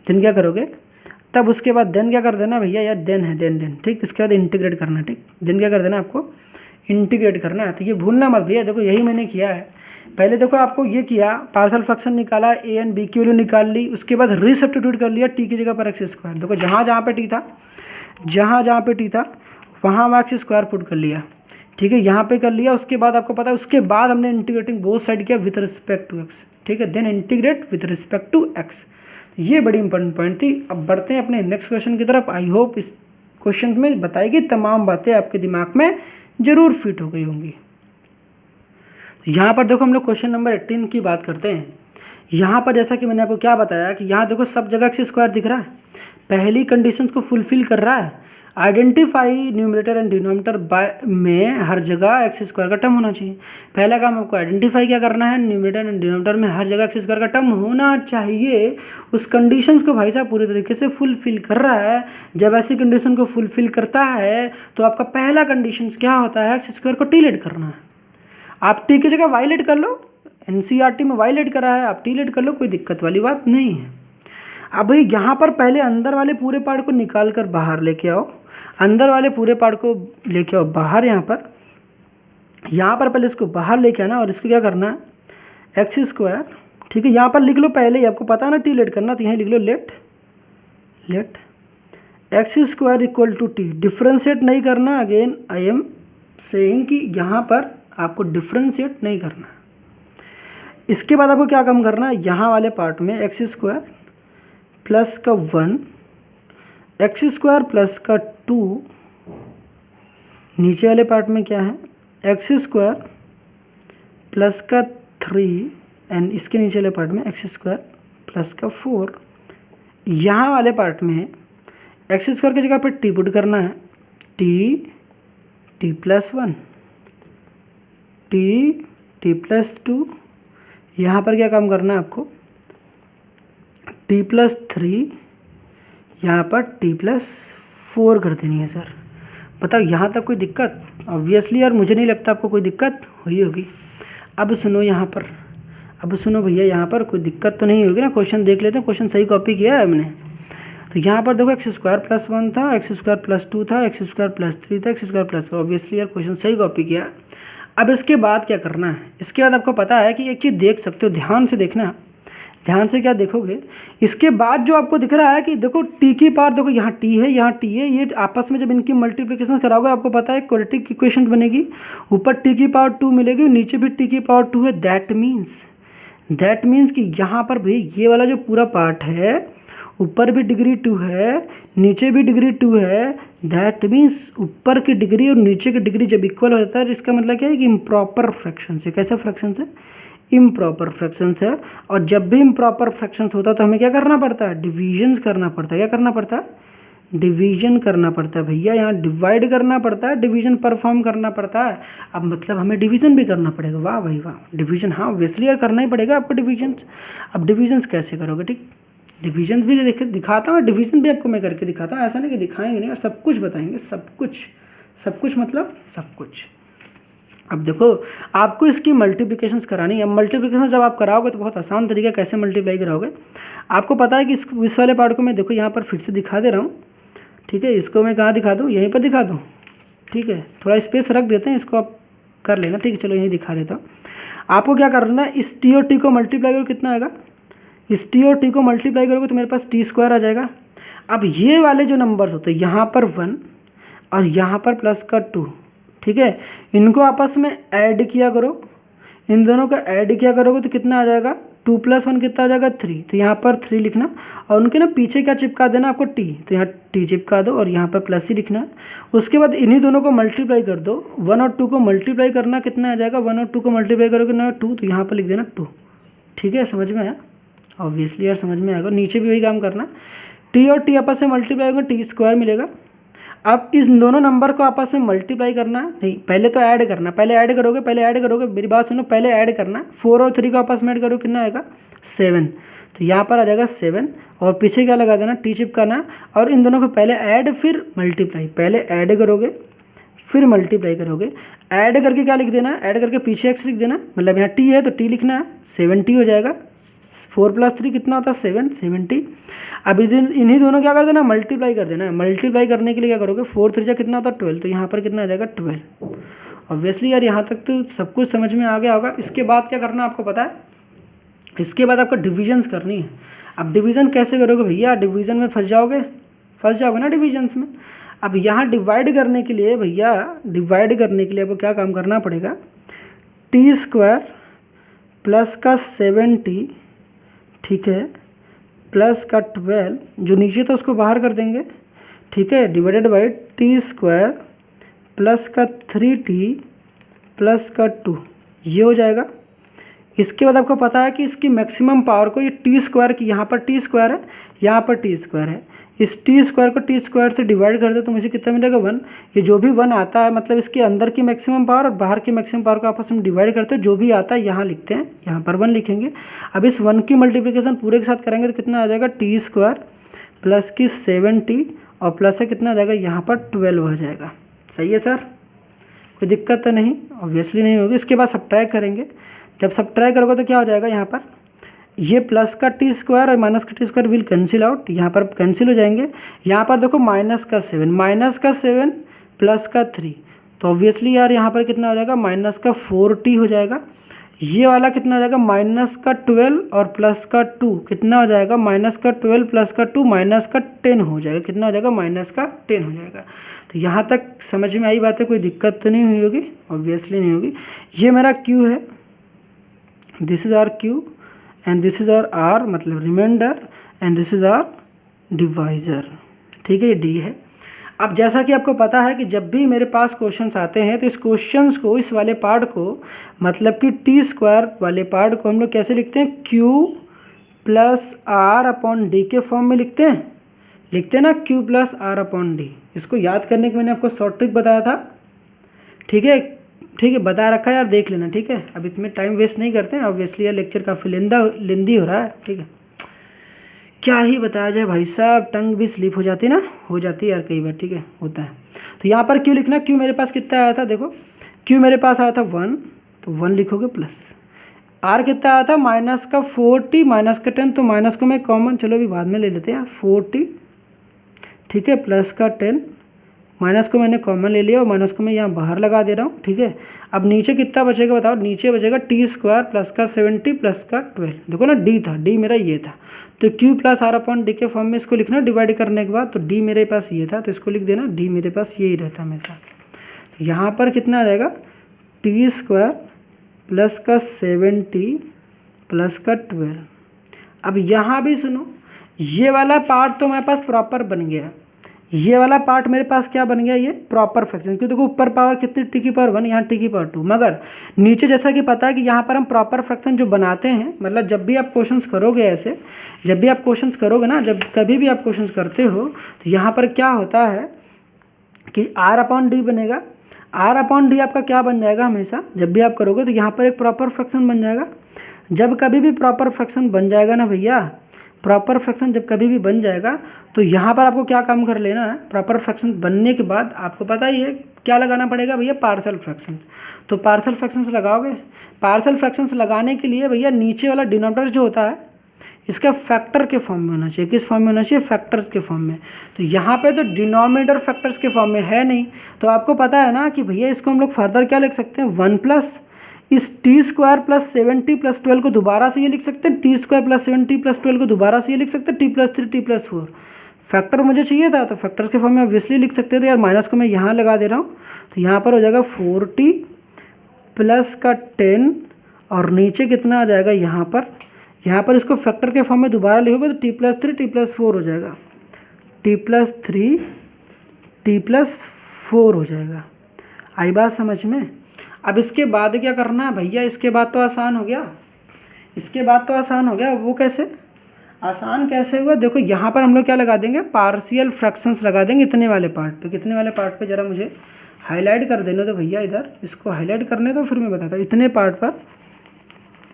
देन क्या करोगे, तब उसके बाद देन क्या कर देना भैया, यार देन है, देन ठीक, इसके बाद इंटीग्रेट करना, ठीक, देन क्या कर देना आपको इंटीग्रेट करना है। तो ये भूलना मत भैया, देखो यही मैंने किया है, पहले देखो आपको ये किया, पार्शियल फ्रैक्शन निकाला, ए एंड बी की वैल्यू निकाल ली, उसके बाद रीसब्स्टिट्यूट कर लिया टी की जगह पर एक्स स्क्वायर, देखो जहाँ पे टी था, जहाँ पे टी था वहाँ एक्स स्क्वायर पुट कर लिया, ठीक है, यहाँ पे कर लिया। उसके बाद आपको पता है, उसके बाद हमने इंटीग्रेटिंग बोथ साइड किया विथ रिस्पेक्ट टू एक्स, ठीक है, then integrate with respect to X. ये बड़ी इंपॉर्टेंट पॉइंट थी। अब बढ़ते हैं अपने नेक्स्ट क्वेश्चन की तरफ। आई होप इस क्वेश्चन में बताई गई तमाम बातें आपके दिमाग में जरूर फिट हो गई होंगी। यहाँ पर देखो हम लोग क्वेश्चन नंबर 18 की बात करते हैं। यहाँ पर जैसा कि मैंने आपको क्या बताया कि यहाँ देखो सब जगह एक्स स्क्वायर दिख रहा है, पहली कंडीशंस को फुलफिल कर रहा है, identify numerator and denominator by में हर जगह एक्स स्क्वायर का टर्म होना चाहिए। पहला काम आपको आइडेंटिफाई क्या करना है, न्यूमरेटर एंड डिनोमिनेटर में हर जगह एक्स स्क्वायर का टर्म होना चाहिए। उस कंडीशंस को भाई साहब पूरी तरीके से फुलफिल कर रहा है। जब ऐसी कंडीशन को फुलफिल करता है तो आपका पहला कंडीशन क्या होता है, एक्स स्क्वायर को टी लेट करना है। आप टी की जगह वाई लेट कर लो, एनसीईआरटी में वाई लेट करा है, आप टी लेट कर लो, कोई दिक्कत वाली बात नहीं है। अब भाई यहाँ पर पहले अंदर वाले पूरे पार्ट को निकाल कर बाहर लेके आओ, अंदर वाले पूरे पार्ट को लेके आओ बाहर, यहाँ पर पहले इसको बाहर लेके आना और इसको क्या करना है, एक्स स्क्वायर, ठीक है, यहाँ पर लिख लो पहले ही, आपको पता है ना टी लेट करना, तो यहाँ लिख लो let x square equal to t. Differentiate नहीं करना, अगेन आई एम सेइंग कि यहाँ पर आपको डिफ्रेंशिएट नहीं करना। इसके बाद आपको क्या काम करना है, यहाँ वाले पार्ट में एक्स स्क्वायर प्लस का 1, एक्स स्क्वायर प्लस का 2, नीचे वाले पार्ट में क्या है, एक्स स्क्वायर प्लस का 3 एंड इसके नीचे वाले पार्ट में एक्स स्क्वायर प्लस का 4। यहाँ वाले पार्ट में एक्स स्क्वायर की जगह पर टी पुट करना है, टी प्लस 1, टी प्लस 2, यहाँ पर क्या काम करना है आपको, टी प्लस 3, यहाँ पर t+4 कर देनी है सर। बताओ यहाँ तक कोई दिक्कत? ऑब्वियसली यार मुझे नहीं लगता आपको कोई दिक्कत हुई होगी। अब सुनो यहाँ पर, अब सुनो भैया, यहाँ पर कोई दिक्कत तो नहीं होगी ना? क्वेश्चन देख लेते हैं, क्वेश्चन सही कॉपी किया है हमने। तो यहाँ पर देखो x² + 1 था, x² + 2 था, x² + 3 था, x² + 4। ऑब्वियसली यार क्वेश्चन सही कॉपी किया। अब इसके बाद क्या करना है? इसके बाद आपको पता है कि एक चीज़ देख सकते हो, ध्यान से देखना। ध्यान से क्या देखोगे, इसके बाद जो आपको दिख रहा है कि देखो t की पावर, देखो यहाँ t है, यहाँ t है, ये आपस में जब इनकी मल्टीप्लिकेशन कराओगे आपको पता है क्वाड्रेटिक इक्वेशन बनेगी। ऊपर t की पावर 2 मिलेगी, नीचे भी t की पावर 2 है। दैट मीन्स कि यहाँ पर भाई ये वाला जो पूरा पार्ट है, ऊपर भी डिग्री 2 है, नीचे भी डिग्री 2 है। दैट मीन्स ऊपर की डिग्री और नीचे की डिग्री जब इक्वल हो जाता है, इसका मतलब क्या है कि इम्प्रॉपर फ्रैक्शन है। कैसा फ्रैक्शन है? इम्प्रॉपर फ्रैक्शंस है। और जब भी इम्प्रॉपर फ्रैक्शंस होता है तो हमें क्या करना पड़ता है? डिवीजन करना पड़ता है। क्या करना पड़ता है? डिवीजन करना पड़ता है भैया। यहाँ डिवाइड करना पड़ता है, डिवीजन परफॉर्म करना पड़ता है। अब मतलब हमें डिवीजन भी करना पड़ेगा। वाह भाई वाह, डिवीजन, हाँ ऑब्वियसली यार करना ही पड़ेगा आपको डिवीजन। अब डिवीजन कैसे करोगे? ठीक, डिवीजन भी दिखाता हूँ, डिवीजन भी आपको मैं करके दिखाता हूँ। ऐसा नहीं कि दिखाएंगे नहीं, और सब कुछ बताएंगे, सब कुछ मतलब सब कुछ। अब देखो आपको इसकी मल्टीप्लिकेशंस करानी है। मल्टीप्लिकेशन जब आप कराओगे तो बहुत आसान तरीका, कैसे मल्टीप्लाई कराओगे आपको पता है कि इस वाले पार्ट को मैं देखो यहाँ पर फिर से दिखा दे रहा हूँ। ठीक है, इसको मैं कहाँ दिखा दूँ? यहीं पर दिखा दूँ। ठीक है, थोड़ा स्पेस रख देते हैं, इसको आप कर लेना। ठीक है, चलो यहीं दिखा देता हूँ। आपको क्या करना है, इस टी और टी को मल्टीप्लाई करो, कितना आएगा? इस टी और टी को मल्टीप्लाई करोगे तो मेरे पास t² आ जाएगा। अब ये वाले जो नंबर्स होते हैं, यहाँ पर 1 और यहाँ पर +2, ठीक है, इनको आपस में ऐड किया करो। इन दोनों को ऐड किया करोगे तो कितना आ जाएगा? 2 + 1 कितना आ जाएगा? 3। तो यहाँ पर 3 लिखना, और उनके ना पीछे क्या चिपका देना आपको? t। तो यहाँ t चिपका दो और यहाँ पर प्लस ही लिखना है। उसके बाद इन्हीं दोनों को मल्टीप्लाई कर दो। 1 और 2 को मल्टीप्लाई करना, कितना आ जाएगा? 1 और 2 को मल्टीप्लाई करोगे ना 2, तो यहाँ पर लिख देना 2। ठीक है, समझ में आया? ऑब्वियसली यार समझ में आएगा। नीचे भी वही काम करना, t और t आपस में मल्टीप्लाई होगा, t² मिलेगा। अब इस दोनों नंबर को आपस में मल्टीप्लाई करना, नहीं पहले तो ऐड करना। पहले ऐड करोगे, मेरी बात सुनो, पहले ऐड करना। 4 और 3 को आपस में ऐड करो, कितना आएगा? 7। तो यहाँ पर आ जाएगा 7, और पीछे क्या लगा देना? t चिपकाना, और इन दोनों को पहले ऐड फिर मल्टीप्लाई। पहले ऐड करोगे फिर मल्टीप्लाई करोगे। ऐड करके क्या लिख देना? ऐड करके पीछे x लिख देना, मतलब यहाँ t है तो t लिखना है। 70 हो जाएगा। 4 + 3 कितना होता है? 7, 70। अब इन्हीं दोनों क्या कर देना? मल्टीप्लाई कर देना। मल्टीप्लाई करने के लिए क्या करोगे? 4 3 जा कितना होता है? 12। तो यहाँ पर कितना आ जाएगा? 12। ऑब्वियसली यार यहाँ तक तो सब कुछ समझ में आ गया होगा। इसके बाद क्या करना आपको पता है? इसके बाद आपको डिविजन्स करनी है। अब डिवीज़न कैसे करोगे भैया? डिवीज़न में फंस जाओगे ना डिविजन्स में। अब यहाँ डिवाइड करने के लिए भैया, डिवाइड करने के लिए आपको क्या काम करना पड़ेगा? t² प्लस का 70, ठीक है, प्लस का 12, जो नीचे था उसको बाहर कर देंगे। ठीक है, डिवाइडेड बाई t² प्लस का 3t प्लस का 2, ये हो जाएगा। इसके बाद आपको पता है कि इसकी मैक्सिमम पावर को, ये t² की, यहाँ पर t² है, यहाँ पर t² है, इस t² को t² से डिवाइड कर दो तो मुझे कितना मिलेगा? 1। ये जो भी 1 आता है, मतलब इसके अंदर की मैक्सिमम पावर और बाहर की मैक्सिमम पावर को आपस में डिवाइड करते हैं। जो भी आता है यहाँ लिखते हैं, यहाँ पर 1 लिखेंगे। अब इस 1 की मल्टीप्लिकेशन पूरे के साथ करेंगे तो कितना आ जाएगा? t² प्लस की 70 और प्लस से कितना आ जाएगा? यहाँ पर 12 आ जाएगा। सही है सर, कोई दिक्कत तो नहीं? ऑब्वियसली नहीं होगी। इसके बाद सब्ट्रैक्ट करेंगे। जब सब्ट्रैक्ट करोगे तो क्या हो जाएगा? यहाँ पर ये प्लस का t² और माइनस का t² विल कैंसिल आउट, यहाँ पर कैंसिल हो जाएंगे। यहाँ पर देखो -7 प्लस का 3, तो ऑब्वियसली यार यहाँ पर कितना हो जाएगा? -4t हो जाएगा। ये वाला कितना हो जाएगा? -12 और प्लस का 2 कितना हो जाएगा? -12 प्लस का 2 -10 हो जाएगा। कितना हो जाएगा? -10 हो जाएगा। तो यहाँ तक समझ में आई बात है? कोई दिक्कत तो नहीं हुई होगी? ऑब्वियसली नहीं होगी। ये मेरा Q है, this is our Q and this is our R, मतलब reminder, and this is our divisor. ठीक है, ये D है। अब जैसा कि आपको पता है कि जब भी मेरे पास क्वेश्चंस आते हैं तो इस क्वेश्चंस को, इस वाले पार्ट को, मतलब कि t² वाले पार्ट को हम लोग कैसे लिखते हैं? Q + R/D के फॉर्म में लिखते हैं ना, Q + R/D। इसको याद करने के मैंने आपको शॉर्ट ट्रिक बताया था। ठीक है, बता रखा है यार, देख लेना। ठीक है, अब इसमें टाइम वेस्ट नहीं करते हैं। ऑब्वियसली यार लेक्चर काफ़ी लेंदी हो रहा है। ठीक है, क्या ही बताया जाए भाई साहब, टंग भी स्लिप हो जाती ना, हो जाती है यार कई बार, ठीक है होता है। तो यहाँ पर क्यू लिखना, क्यू मेरे पास कितना आया था देखो, क्यू मेरे पास आया था 1, तो 1 लिखोगे प्लस, आर कितना आया था माइनस का 40 माइनस का 10, तो माइनस को मैं कॉमन, चलो अभी बाद में ले लेते हैं यार, 40 ठीक है, प्लस का 10, माइनस को मैंने कॉमन ले लिया और माइनस को मैं यहाँ बाहर लगा दे रहा हूँ, ठीक है। अब नीचे कितना बचेगा बताओ, नीचे बचेगा टी स्क्वायर प्लस का 70 प्लस का 12, देखो ना डी था, डी मेरा ये था, तो Q plus R upon D के फॉर्म में इसको लिखना डिवाइड करने के बाद, तो डी मेरे पास ये था तो इसको लिख देना, डी मेरे पास यही रहता हमेशा। यहाँ पर कितना आ जाएगा, टी स्क्वायर प्लस का 70 प्लस का 12। अब यहाँ भी सुनो, ये वाला पार्ट तो मेरे पास प्रॉपर बन गया, ये वाला पार्ट मेरे पास क्या बन गया, ये प्रॉपर फ्रैक्शन, क्योंकि देखो ऊपर पावर कितनी टी की पावर 1, यहाँ टी की पावर 2, मगर नीचे जैसा कि पता है कि यहाँ पर हम प्रॉपर फ्रैक्शन जो बनाते हैं, मतलब जब भी आप क्वेश्चंस करोगे ऐसे, जब भी आप क्वेश्चंस करोगे ना, जब कभी भी आप क्वेश्चंस करते हो, तो यहाँ पर क्या होता है कि आर अपॉन डी बनेगा, आर अपॉन डी आपका क्या बन जाएगा हमेशा, जब भी आप करोगे तो यहाँ पर एक प्रॉपर फ्रैक्शन बन जाएगा। जब कभी भी प्रॉपर फ्रैक्शन बन जाएगा ना भैया, प्रॉपर फ्रैक्शन जब कभी भी बन जाएगा, तो यहाँ पर आपको क्या काम कर लेना है, प्रॉपर फ्रैक्शन बनने के बाद आपको पता ही है क्या लगाना पड़ेगा भैया, पार्शियल फ्रैक्शन। तो पार्शियल फ्रैक्शंस लगाओगे, पार्शियल फ्रैक्शंस लगाने के लिए भैया नीचे वाला डिनोमिनेटर जो होता है इसका फैक्टर के फॉर्म में होना चाहिए, किस फॉर्म में होना चाहिए, फैक्टर्स के फॉर्म में। तो यहाँ पे तो डिनोमिनेटर फैक्टर्स के फॉर्म में है नहीं, तो आपको पता है ना कि भैया इसको हम लोग फर्दर क्या लिख सकते हैं, 1 प्लस इस टी स्क्वायर प्लस 70 प्लस 12 को दोबारा से ये लिख सकते हैं, टी स्क्वायर प्लस 70 प्लस 12 को दोबारा से ये लिख सकते हैं, T plus 3 T plus 4। Factor मुझे चाहिए था तो फैक्टर्स के फॉर्म में ऑब्वियसली लिख सकते थे यार, माइनस को मैं यहाँ लगा दे रहा हूँ, तो यहाँ पर हो जाएगा 40 प्लस का 10 और नीचे कितना आ जाएगा यहाँ पर इसको फैक्टर के फॉर्म में दोबारा लिखोगे तो टी प्लस 3 टी प्लस 4 हो जाएगा, टी प्लस 3 टी प्लस 4 हो जाएगा। आई बात समझ में। अब इसके बाद क्या करना है भैया, इसके बाद तो आसान हो गया, इसके बाद तो आसान हो गया। वो कैसे आसान कैसे हुआ, देखो यहाँ पर हम लोग क्या लगा देंगे, पार्शियल फ्रैक्शंस लगा देंगे इतने वाले पार्ट पे। कितने वाले पार्ट पे, ज़रा मुझे हाईलाइट कर देने तो भैया, इधर इसको हाईलाइट करने तो फिर मैं बताता हूँ।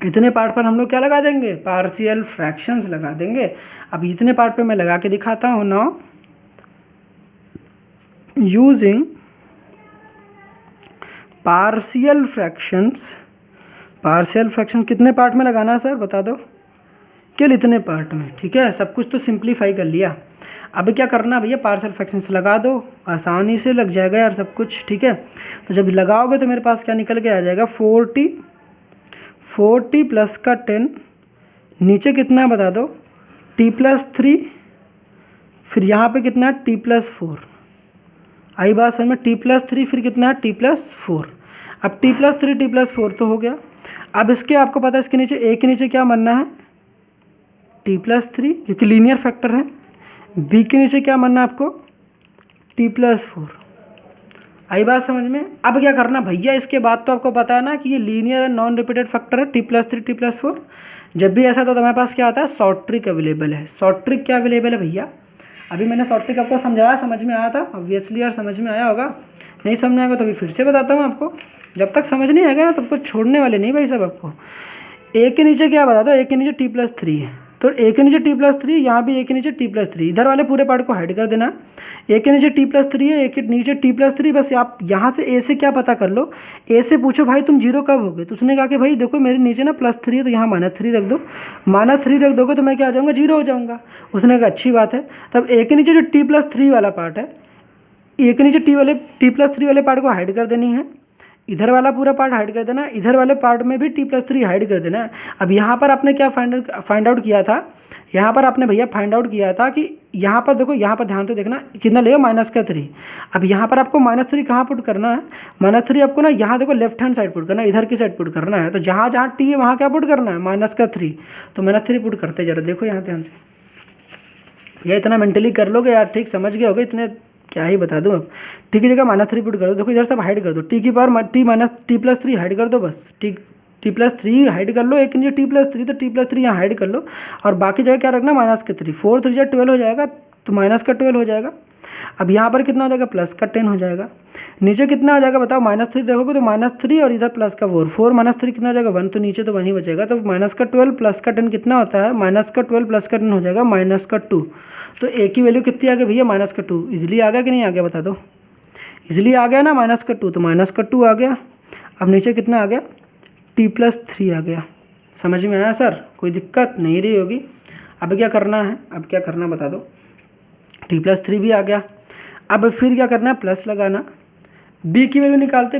इतने पार्ट पर हम लोग क्या लगा देंगे, पार्शियल फ्रैक्शंस लगा देंगे। अब इतने पार्ट पे मैं लगा के दिखाता हूँ। Now using partial fractions, partial fraction कितने पार्ट में लगाना है सर बता दो, केवल इतने पार्ट में, ठीक है। सब कुछ तो सिंप्लीफाई कर लिया, अब क्या करना भैया, पार्शियल फ्रैक्शंस लगा दो, आसानी से लग जाएगा यार सब कुछ, ठीक है। तो जब लगाओगे तो मेरे पास क्या निकल के आ जाएगा, 40 प्लस का 10, नीचे कितना है बता दो, टी प्लस 3, फिर यहाँ पे कितना है टी प्लस 4। आई बात समझ में, टी प्लस 3 फिर कितना है टी प्लस 4। अब टी प्लस 3 टी प्लस 4 तो हो गया। अब इसके आपको पता है इसके नीचे ए के नीचे क्या बनना है, टी प्लस 3 क्योंकि लीनियर फैक्टर है। बी के नीचे क्या बनना है आपको, टी प्लस 4। आई बात समझ में। अब क्या करना भैया, इसके बाद तो आपको पता है ना कि ये linear and non repeated factor है, टी प्लस 3 टी प्लस 4। जब भी ऐसा तो हमारे पास क्या आता है, शॉर्ट ट्रिक अवेलेबल है। शॉर्ट ट्रिक क्या अवेलेबल है भैया, अभी मैंने शॉर्ट ट्रिक आपको समझाया, समझ में आया था ऑब्वियसली यार, समझ में आया होगा। नहीं समझ में आएगा तो अभी फिर से बताता हूँ आपको, जब तक समझ नहीं आएगा ना तब तक छोड़ने वाले नहीं भाई साहब आपको। ए के नीचे क्या बता दो, ए के नीचे टी प्लस 3 है, तो ए के नीचे टी प्लस 3, यहाँ भी ए के नीचे टी प्लस 3, इधर वाले पूरे पार्ट को हाइड कर देना। ए के नीचे टी प्लस 3 है, ए के नीचे टी प्लस 3, बस आप यहाँ से ए से क्या पता कर लो, ए से पूछो भाई तुम जीरो कब होगे, तो उसने कहा कि भाई देखो मेरे नीचे ना +3 है तो यहाँ -3 रख दो, -3 रख दोगे तो मैं क्या आ जाऊँगा, जीरो हो जाऊँगा। उसने कहा अच्छी बात है। तब ए के नीचे जो टी प्लस 3 वाला पार्ट है, ए के नीचे टी प्लस 3 वाले पार्ट को हाइड कर देनी है, इधर वाला पूरा पार्ट हाइड कर देना, इधर वाले पार्ट में भी टी प्लस 3 हाइड कर देना है। अब यहाँ पर आपने क्या फाइंड आउट किया था, यहाँ पर आपने भैया फाइंड आउट किया था कि यहाँ पर देखो, यहाँ पर ध्यान से देखना कितना लेगा, -3। अब यहाँ पर आपको -3 कहाँ पुट करना है, -3 आपको ना यहाँ देखो लेफ्ट हैंड साइड पुट करना है, इधर की साइड पुट करना है। तो जहाँ जहाँ टी है वहाँ क्या पुट करना है, -3, तो -3 पुट करते जरा देखो यहाँ ध्यान से भैया, इतना मेंटली कर लोगे यार, ठीक समझ गए होगे, इतने क्या ही बता दूँ अब। टी की जगह -3 पुट कर दो, देखो इधर सब हाइड कर दो, टी की पावर टी प्लस 3 हाइड कर दो, बस टी प्लस 3 हाइड कर लो, एक नीचे टी प्लस 3 तो टी प्लस 3 यहाँ हाइड कर लो, और बाकी जगह क्या रखना, -3, 4 3 12 हो जाएगा, तो माइनस का 12 हो जाएगा। अब यहाँ पर कितना हो जाएगा, प्लस का 10 हो जाएगा। नीचे कितना हो जाएगा बताओ, -3 रखोगे तो -3 और इधर प्लस का 4, 4 - 3 कितना हो जाएगा 1, तो नीचे तो 1 ही बचेगा। तो माइनस का 12 प्लस का 10 कितना होता है, माइनस का 12 प्लस का 10 हो जाएगा माइनस का 2। तो ए की वैल्यू कितनी आ गई भैया, माइनस का 2। इजीली आ गया कि नहीं आ गया बता दो, इजीली आ गया ना माइनस का 2, तो माइनस का 2 आ गया। अब नीचे कितना आ गया, t+3 आ गया। समझ में आया सर, कोई दिक्कत नहीं रही होगी। अब क्या करना है, अब क्या करना बता दो, t+3 भी आ गया। अब फिर क्या करना है, प्लस लगाना, b की वैल्यू निकालते,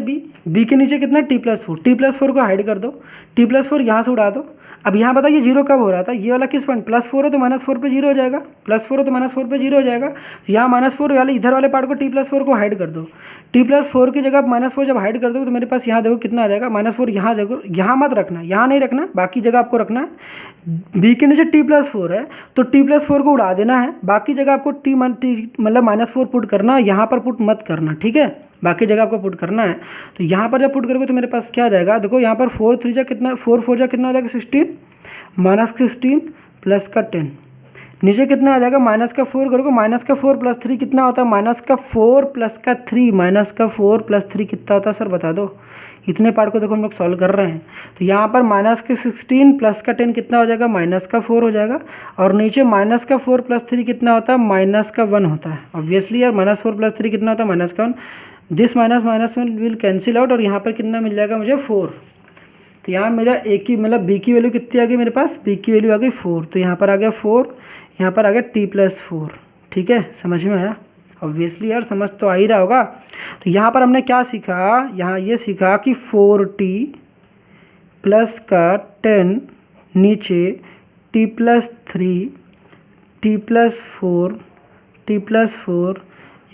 b के नीचे कितना t+4, t+4 को हाइड कर दो, t+4 यहाँ से उड़ा दो। अब यहाँ बताइए जीरो कब हो रहा था, ये वाला किस पॉइंट, +4 है तो -4 पे जीरो हो जाएगा, +4 है तो -4 पे जीरो हो जाएगा। तो यहाँ -4 वाले इधर वाले पार्ट को t+4 को हाइड कर दो, t+4 की जगह -4 जब हाइड कर दो तो मेरे पास यहाँ देखो कितना आ जाएगा, -4 यहाँ जगह, यहाँ मत रखना, यहाँ नहीं रखना, बाकी जगह आपको रखना है। b के नीचे t+4 है तो t+4 को उड़ा देना है, बाकी जगह आपको मतलब -4 पुट करना, यहाँ पर पुट मत करना, ठीक है, बाकी जगह आपको पुट करना है। तो यहाँ पर जब पुट करोगे तो मेरे पास क्या आ जाएगा, देखो यहाँ पर 4 3 जा कितना, 4 4 जा कितना आ जाएगा 16, -16 प्लस का 10, नीचे कितना आ जाएगा, माइनस का 4 करोगे, माइनस का 4 प्लस 3 कितना होता है, माइनस का 4 प्लस का 3, माइनस का 4 प्लस 3 कितना होता है सर बता दो। इतने पार्ट को देखो हम लोग सॉल्व कर रहे हैं। तो यहाँ पर माइनस का 16 प्लस का 10 कितना हो जाएगा, माइनस का 4 हो जाएगा। और नीचे माइनस का 4 प्लस 3 कितना होता है, माइनस का 1 होता है। ऑब्वियसली यार -4 प्लस 3 कितना होता है, माइनस का 1। This minus minus will cancel out और यहाँ पर कितना मिल जाएगा मुझे, 4। तो यहाँ मेरा ए की मतलब बी की वैल्यू कितनी आ गई मेरे पास, बी की वैल्यू आ गई 4। तो यहाँ पर आ गया 4, यहाँ पर आ गया t+4। ठीक है, समझ में आया। ऑब्वियसली यार समझ तो आ ही रहा होगा। तो यहाँ पर हमने क्या सीखा, यहाँ ये सीखा कि 4t प्लस का 10 नीचे t+3 t+4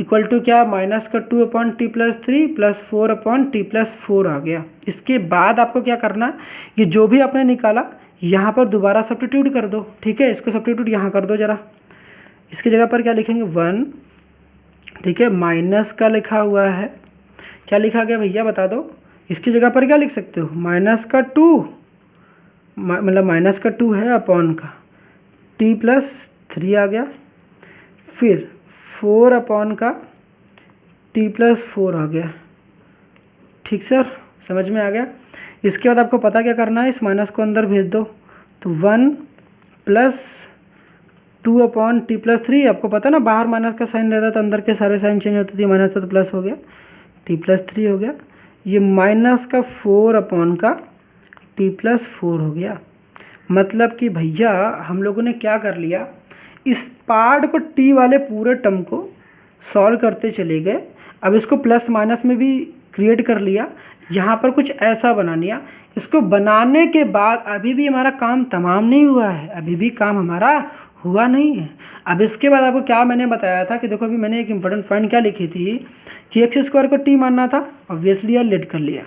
इक्वल टू क्या, माइनस का 2/t+3 प्लस 4/t+4 आ गया। इसके बाद आपको क्या करना, ये जो भी आपने निकाला यहाँ पर दोबारा सब्स्टिट्यूट कर दो। ठीक है, इसको सब्स्टिट्यूट यहाँ कर दो जरा। इसकी जगह पर क्या लिखेंगे 1, ठीक है, माइनस का लिखा हुआ है, क्या लिखा गया भैया बता दो। इसकी जगह पर क्या लिख सकते हो, माइनस का 2 मतलब माइनस का 2 है अपॉन का t+3 आ गया, फिर 4 अपॉन का t+4 आ गया। ठीक सर, समझ में आ गया। इसके बाद आपको पता क्या करना है, इस माइनस को अंदर भेज दो। तो 1 प्लस 2/t+3, आपको पता ना बाहर माइनस का साइन रहता तो अंदर के सारे साइन चेंज होते थे, माइनस था तो प्लस हो गया, t+3 हो गया। ये माइनस का 4 अपॉन का t+4 हो गया। मतलब कि भैया हम लोगों ने क्या कर लिया, इस पार्ट को t वाले पूरे टर्म को सॉल्व करते चले गए। अब इसको प्लस माइनस में भी क्रिएट कर लिया, यहाँ पर कुछ ऐसा बना लिया। इसको बनाने के बाद अभी भी हमारा काम तमाम नहीं हुआ है, अभी भी काम हमारा हुआ नहीं है। अब इसके बाद आपको क्या मैंने बताया था कि देखो अभी मैंने एक इंपॉर्टेंट पॉइंट क्या लिखी थी कि x² को t मानना था। ऑब्वियसली यार लेट कर लिया,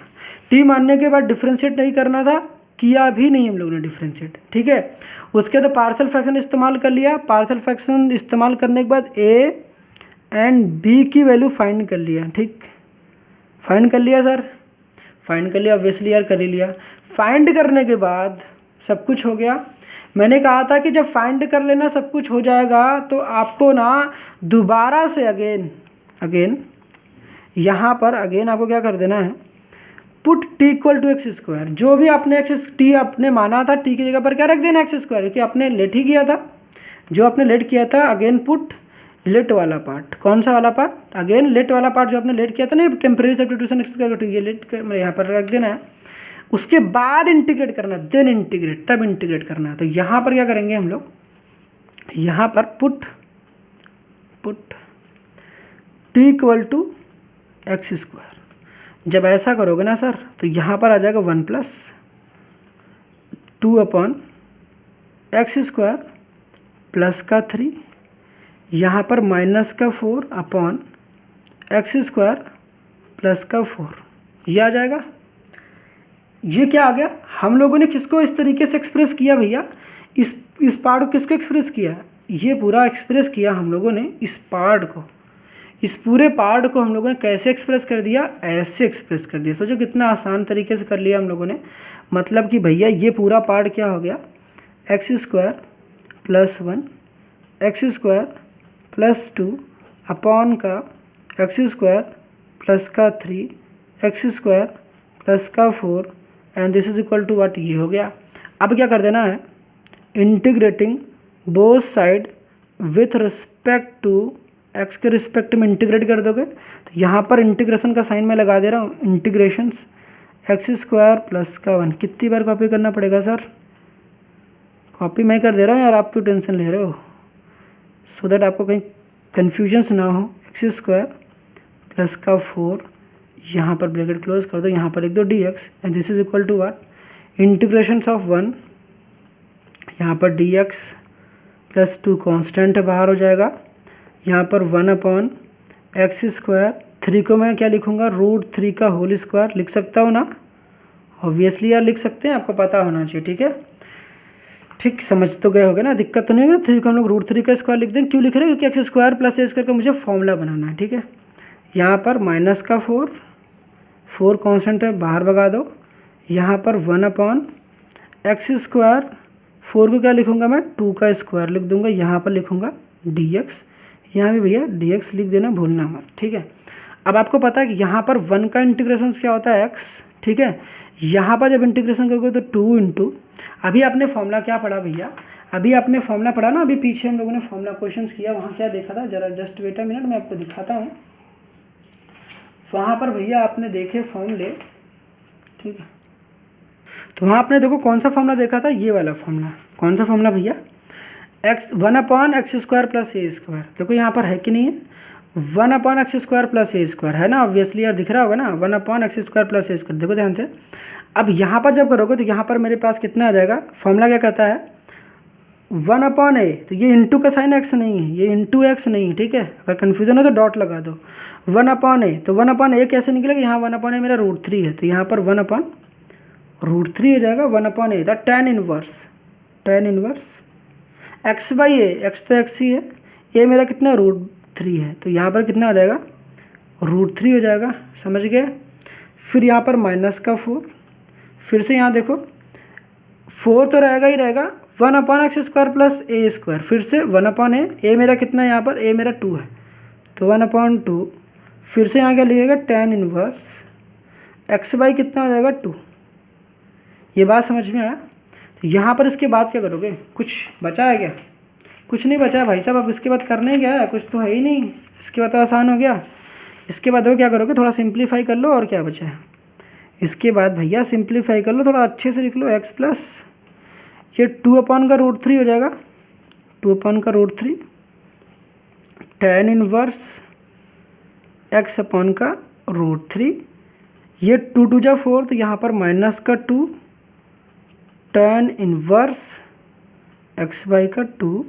t मानने के बाद डिफ्रेंशिएट नहीं करना था, किया भी नहीं हम लोगों ने डिफ्रेंशिएट। ठीक है, उसके बाद पार्शियल फ्रैक्शन इस्तेमाल कर लिया। पार्शियल फ्रैक्शन इस्तेमाल करने के बाद a एंड b की वैल्यू फाइंड कर लिया। ठीक, फाइंड कर लिया सर, फाइंड कर लिया, ऑब्वियसली यार कर ही लिया। फाइंड करने के बाद सब कुछ हो गया। मैंने कहा था कि जब फाइंड कर लेना सब कुछ हो जाएगा तो आपको ना दोबारा से अगेन यहाँ पर अगेन आपको क्या कर देना है, put t equal to x²। जो भी आपने t आपने माना था, t की जगह पर क्या रख देना x², क्योंकि आपने लेट ही किया था। जो आपने लेट किया था अगेन पुट लेट वाला पार्ट, कौन सा वाला पार्ट, अगेन लेट वाला पार्ट जो आपने लेट किया था ना, टेम्परेरी सब्स्टिट्यूशन x², ये लेट यहाँ पर रख देना है। उसके बाद इंटीग्रेट करना, देन इंटीग्रेट, तब इंटीग्रेट करना है। तो यहाँ पर क्या करेंगे हम लोग, यहाँ पर put t equal to x²। जब ऐसा करोगे ना सर तो यहाँ पर आ जाएगा 1 प्लस 2/x² प्लस का 3, यहाँ पर माइनस का 4/x² प्लस का 4, ये आ जाएगा। ये क्या आ गया, हम लोगों ने किसको इस तरीके से एक्सप्रेस किया भैया, इस पार्ट को किसको एक्सप्रेस किया, ये पूरा एक्सप्रेस किया हम लोगों ने इस पार्ट को। इस पूरे पार्ट को हम लोगों ने कैसे एक्सप्रेस कर दिया, ऐसे एक्सप्रेस कर दिया। सोचो कितना आसान तरीके से कर लिया हम लोगों ने। मतलब कि भैया ये पूरा पार्ट क्या हो गया, x² + 1 x² प्लस 2 अपॉन का एक्स स्क्वायर प्लस का 3 एक्स स्क्वायर प्लस का 4 and this is equal to what, ये हो गया। अब क्या कर देना है, integrating both side with respect to x के रिस्पेक्ट में इंटीग्रेट कर दोगे तो यहाँ पर इंटीग्रेशन का साइन मैं लगा दे रहा हूँ, इंटीग्रेशंस एक्स स्क्वायर प्लस का 1। कितनी बार कॉपी करना पड़ेगा सर? कॉपी मैं कर दे रहा हूँ यार, आप क्यों टेंशन ले रहे हो, सो दैट आपको कहीं कन्फ्यूजन्स ना हो। एक्स स्क्वायर प्लस का 4, यहाँ पर ब्रैकेट क्लोज कर दो, यहाँ पर लिख दो d x and this is equal to what, integrations of 1, यहाँ पर डी एक्स प्लस 2 कॉन्स्टेंट बाहर हो जाएगा, यहाँ पर 1 अपॉन एक्स स्क्वायर, 3 को मैं क्या लिखूँगा, √3 का होल स्क्वायर लिख सकता हूँ ना, ऑब्वियसली यार लिख सकते हैं, आपको पता होना चाहिए। ठीक है, ठीक समझ तो गए होगे ना, दिक्कत तो नहीं होगी। 3 को हम लोग √3 का स्क्वायर लिख देंगे, क्यों लिख रहे हैं, क्योंकि x square plus a square का मुझे फॉर्मूला बनाना है। ठीक है, यहाँ पर माइनस का 4 कॉन्स्टेंट है, बाहर भगा दो, यहाँ पर 1 अपॉन एक्स स्क्वायर, 4 को क्या लिखूँगा मैं, 2 का स्क्वायर लिख दूँगा, यहाँ पर लिखूँगा डी एक्स, यहाँ भी भैया डी एक्स लिख देना, भूलना मत। ठीक है, अब आपको पता है कि यहाँ पर 1 का इंटीग्रेशन क्या होता है, एक्स। ठीक है, यहाँ पर जब इंटीग्रेशन करोगे तो 2 इंटू, अभी आपने फॉर्मूला क्या पढ़ा भैया, अभी आपने फॉर्मूला पढ़ा ना, अभी पीछे हम लोगों ने फॉर्मूला क्वेश्चंस किया, वहाँ क्या देखा था, जरा जस्ट वेट अ मिनट, मैं आपको दिखाता हूँ। वहाँ पर भैया आपने देखे फॉर्मूले, ठीक है, तो वहाँ आपने देखो कौन सा फॉर्मूला देखा था, ये वाला फॉर्मूला। कौन सा फॉर्मूला भैया, x 1 upon x square plus a square. देखो यहाँ पर है कि नहीं है, 1 upon x square plus a square है ना, ऑब्वियसली यार दिख रहा होगा ना, 1 upon x square plus a square. देखो ध्यान से, अब यहाँ पर जब करोगे तो यहाँ पर मेरे पास कितना आ जाएगा, फॉर्मूला क्या कहता है, 1 अपॉन ए, तो ये इंटू का साइन एक्स नहीं है, ये इंटू एक्स नहीं है। ठीक है, अगर कन्फ्यूजन हो तो डॉट लगा दो, 1 अपॉन ए, तो 1 अपॉन ए कैसे निकलेगा, यहाँ 1 अपॉन ए मेरा √3 है, तो यहाँ पर 1 अपॉन √3 हो जाएगा, 1 upon A, tan inverse x by A, x तो एक्स ही है, ए मेरा कितना √3 है, तो यहाँ पर कितना आ जाएगा, √3 हो जाएगा, समझ गए। फिर यहाँ पर माइनस का 4, फिर से यहाँ देखो 4 तो रहेगा ही रहेगा, 1 upon x square plus a square, फिर से 1 अपॉन ए मेरा कितना है, यहाँ पर ए मेरा 2 है, तो 1 अपॉन 2, फिर से यहाँ क्या लिखेगा, tan इनवर्स एक्स बाई कितना हो जाएगा 2। ये बात समझ में आया। तो यहाँ पर इसके बाद क्या करोगे, कुछ बचा है क्या, कुछ नहीं बचा है भाई साहब, अब इसके बाद करने क्या है, कुछ तो है ही नहीं, इसके बाद तो आसान हो गया। इसके बाद वो क्या करोगे, थोड़ा सिंप्लीफाई कर लो, और क्या बचा है, इसके बाद भैया सिंप्लीफाई कर लो, थोड़ा अच्छे से लिख लो, एक्स प्लस ये 2 अपॉन का √3 हो जाएगा, 2 अपॉन का √3 tan इनवर्स एक्स अपॉन का √3, ये 2 2 जा 4, तो यहाँ पर माइनस का 2 tan इनवर्स एक्स बाई का 2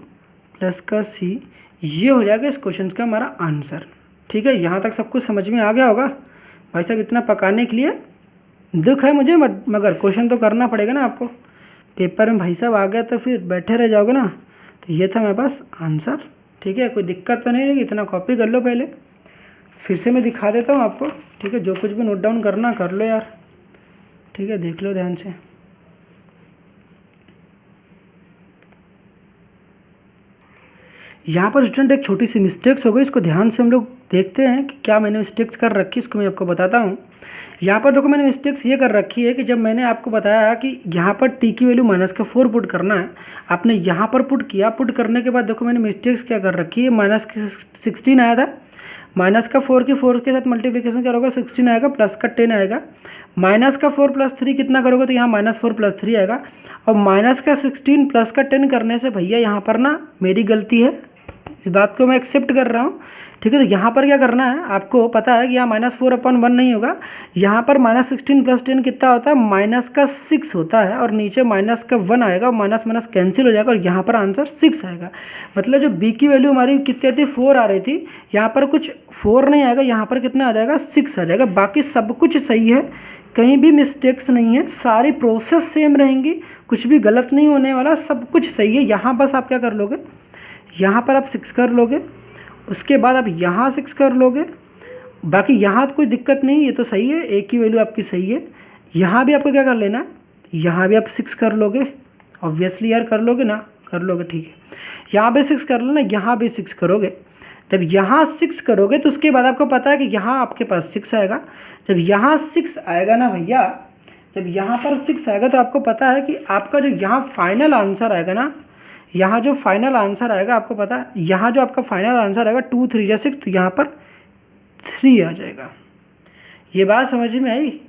प्लस का सी, ये हो जाएगा इस क्वेश्चन का हमारा आंसर। ठीक है, यहाँ तक सब कुछ समझ में आ गया होगा भाई साहब, इतना पकाने के लिए दुख है मुझे, मगर क्वेश्चन तो करना पड़ेगा ना आपको, पेपर में भाई साहब आ गया तो फिर बैठे रह जाओगे ना। तो ये था मेरे पास आंसर। ठीक है, कोई दिक्कत तो नहीं रहेगी, इतना कॉपी कर लो पहले, फिर से मैं दिखा देता हूँ आपको। ठीक है, जो कुछ भी नोट डाउन करना कर लो यार। ठीक है, देख लो ध्यान से। यहाँ पर स्टूडेंट एक छोटी सी मिस्टेक्स हो गई, इसको ध्यान से हम लोग देखते हैं कि क्या मैंने मिस्टेक्स कर रखी, इसको मैं आपको बताता हूँ। यहाँ पर देखो मैंने मिस्टेक्स ये कर रखी है कि जब मैंने आपको बताया कि यहाँ पर टी की वैल्यू माइनस का 4 पुट करना है, आपने यहाँ पर पुट किया, पुट करने के बाद देखो मैंने मिस्टेक्स क्या कर रखी है, माइनस 16 आया था, माइनस का 4 के साथ मल्टीप्लिकेशन क्या होगा, 16 आएगा, प्लस का 10 आएगा, माइनस का 4 प्लस 3 कितना करोगे, तो यहाँ -4 + 3 आएगा, और माइनस का 16 प्लस का 10 करने से भैया यहाँ पर ना मेरी गलती है, इस बात को मैं एक्सेप्ट कर रहा हूँ। ठीक है, तो यहाँ पर क्या करना है, आपको पता है कि यहाँ -4/1 नहीं होगा, यहाँ पर -16 + 10 कितना होता है, -6 होता है, और नीचे -1 आएगा, माइनस माइनस कैंसिल हो जाएगा, और यहाँ पर आंसर 6 आएगा। मतलब जो बी की वैल्यू हमारी कितनी थी, 4 आ रही थी, यहाँ पर कुछ 4 नहीं आएगा, यहाँ पर कितना आ जाएगा, 6 आ जाएगा। बाकी सब कुछ सही है, कहीं भी मिस्टेक्स नहीं है, सारी प्रोसेस सेम रहेंगी, कुछ भी गलत नहीं होने वाला, सब कुछ सही है। यहाँ बस आप क्या कर लोगे, यहाँ पर आप 6 कर लोगे, उसके बाद आप यहाँ 6 कर लोगे, बाकी यहाँ तो कोई दिक्कत नहीं, ये तो सही है, एक की वैल्यू आपकी सही है। यहाँ भी आपको क्या कर लेना, यहाँ भी आप 6 कर लोगे, ऑब्वियसली यार कर लोगे ना, कर लोगे, ठीक है। यहाँ भी 6 कर लेना, यहाँ भी 6 करोगे, जब यहाँ 6 करोगे तो उसके बाद आपको पता है कि यहाँ आपके पास 6 आएगा। जब यहाँ 6 आएगा ना भैया, जब यहाँ पर 6 आएगा तो आपको पता है कि आपका जो यहाँ फाइनल आंसर आएगा ना, यहाँ जो फाइनल आंसर आएगा आपको पता है, यहाँ जो आपका फाइनल आंसर आएगा 2 3 या 6, तो यहाँ पर 3 आ जाएगा। ये बात समझ में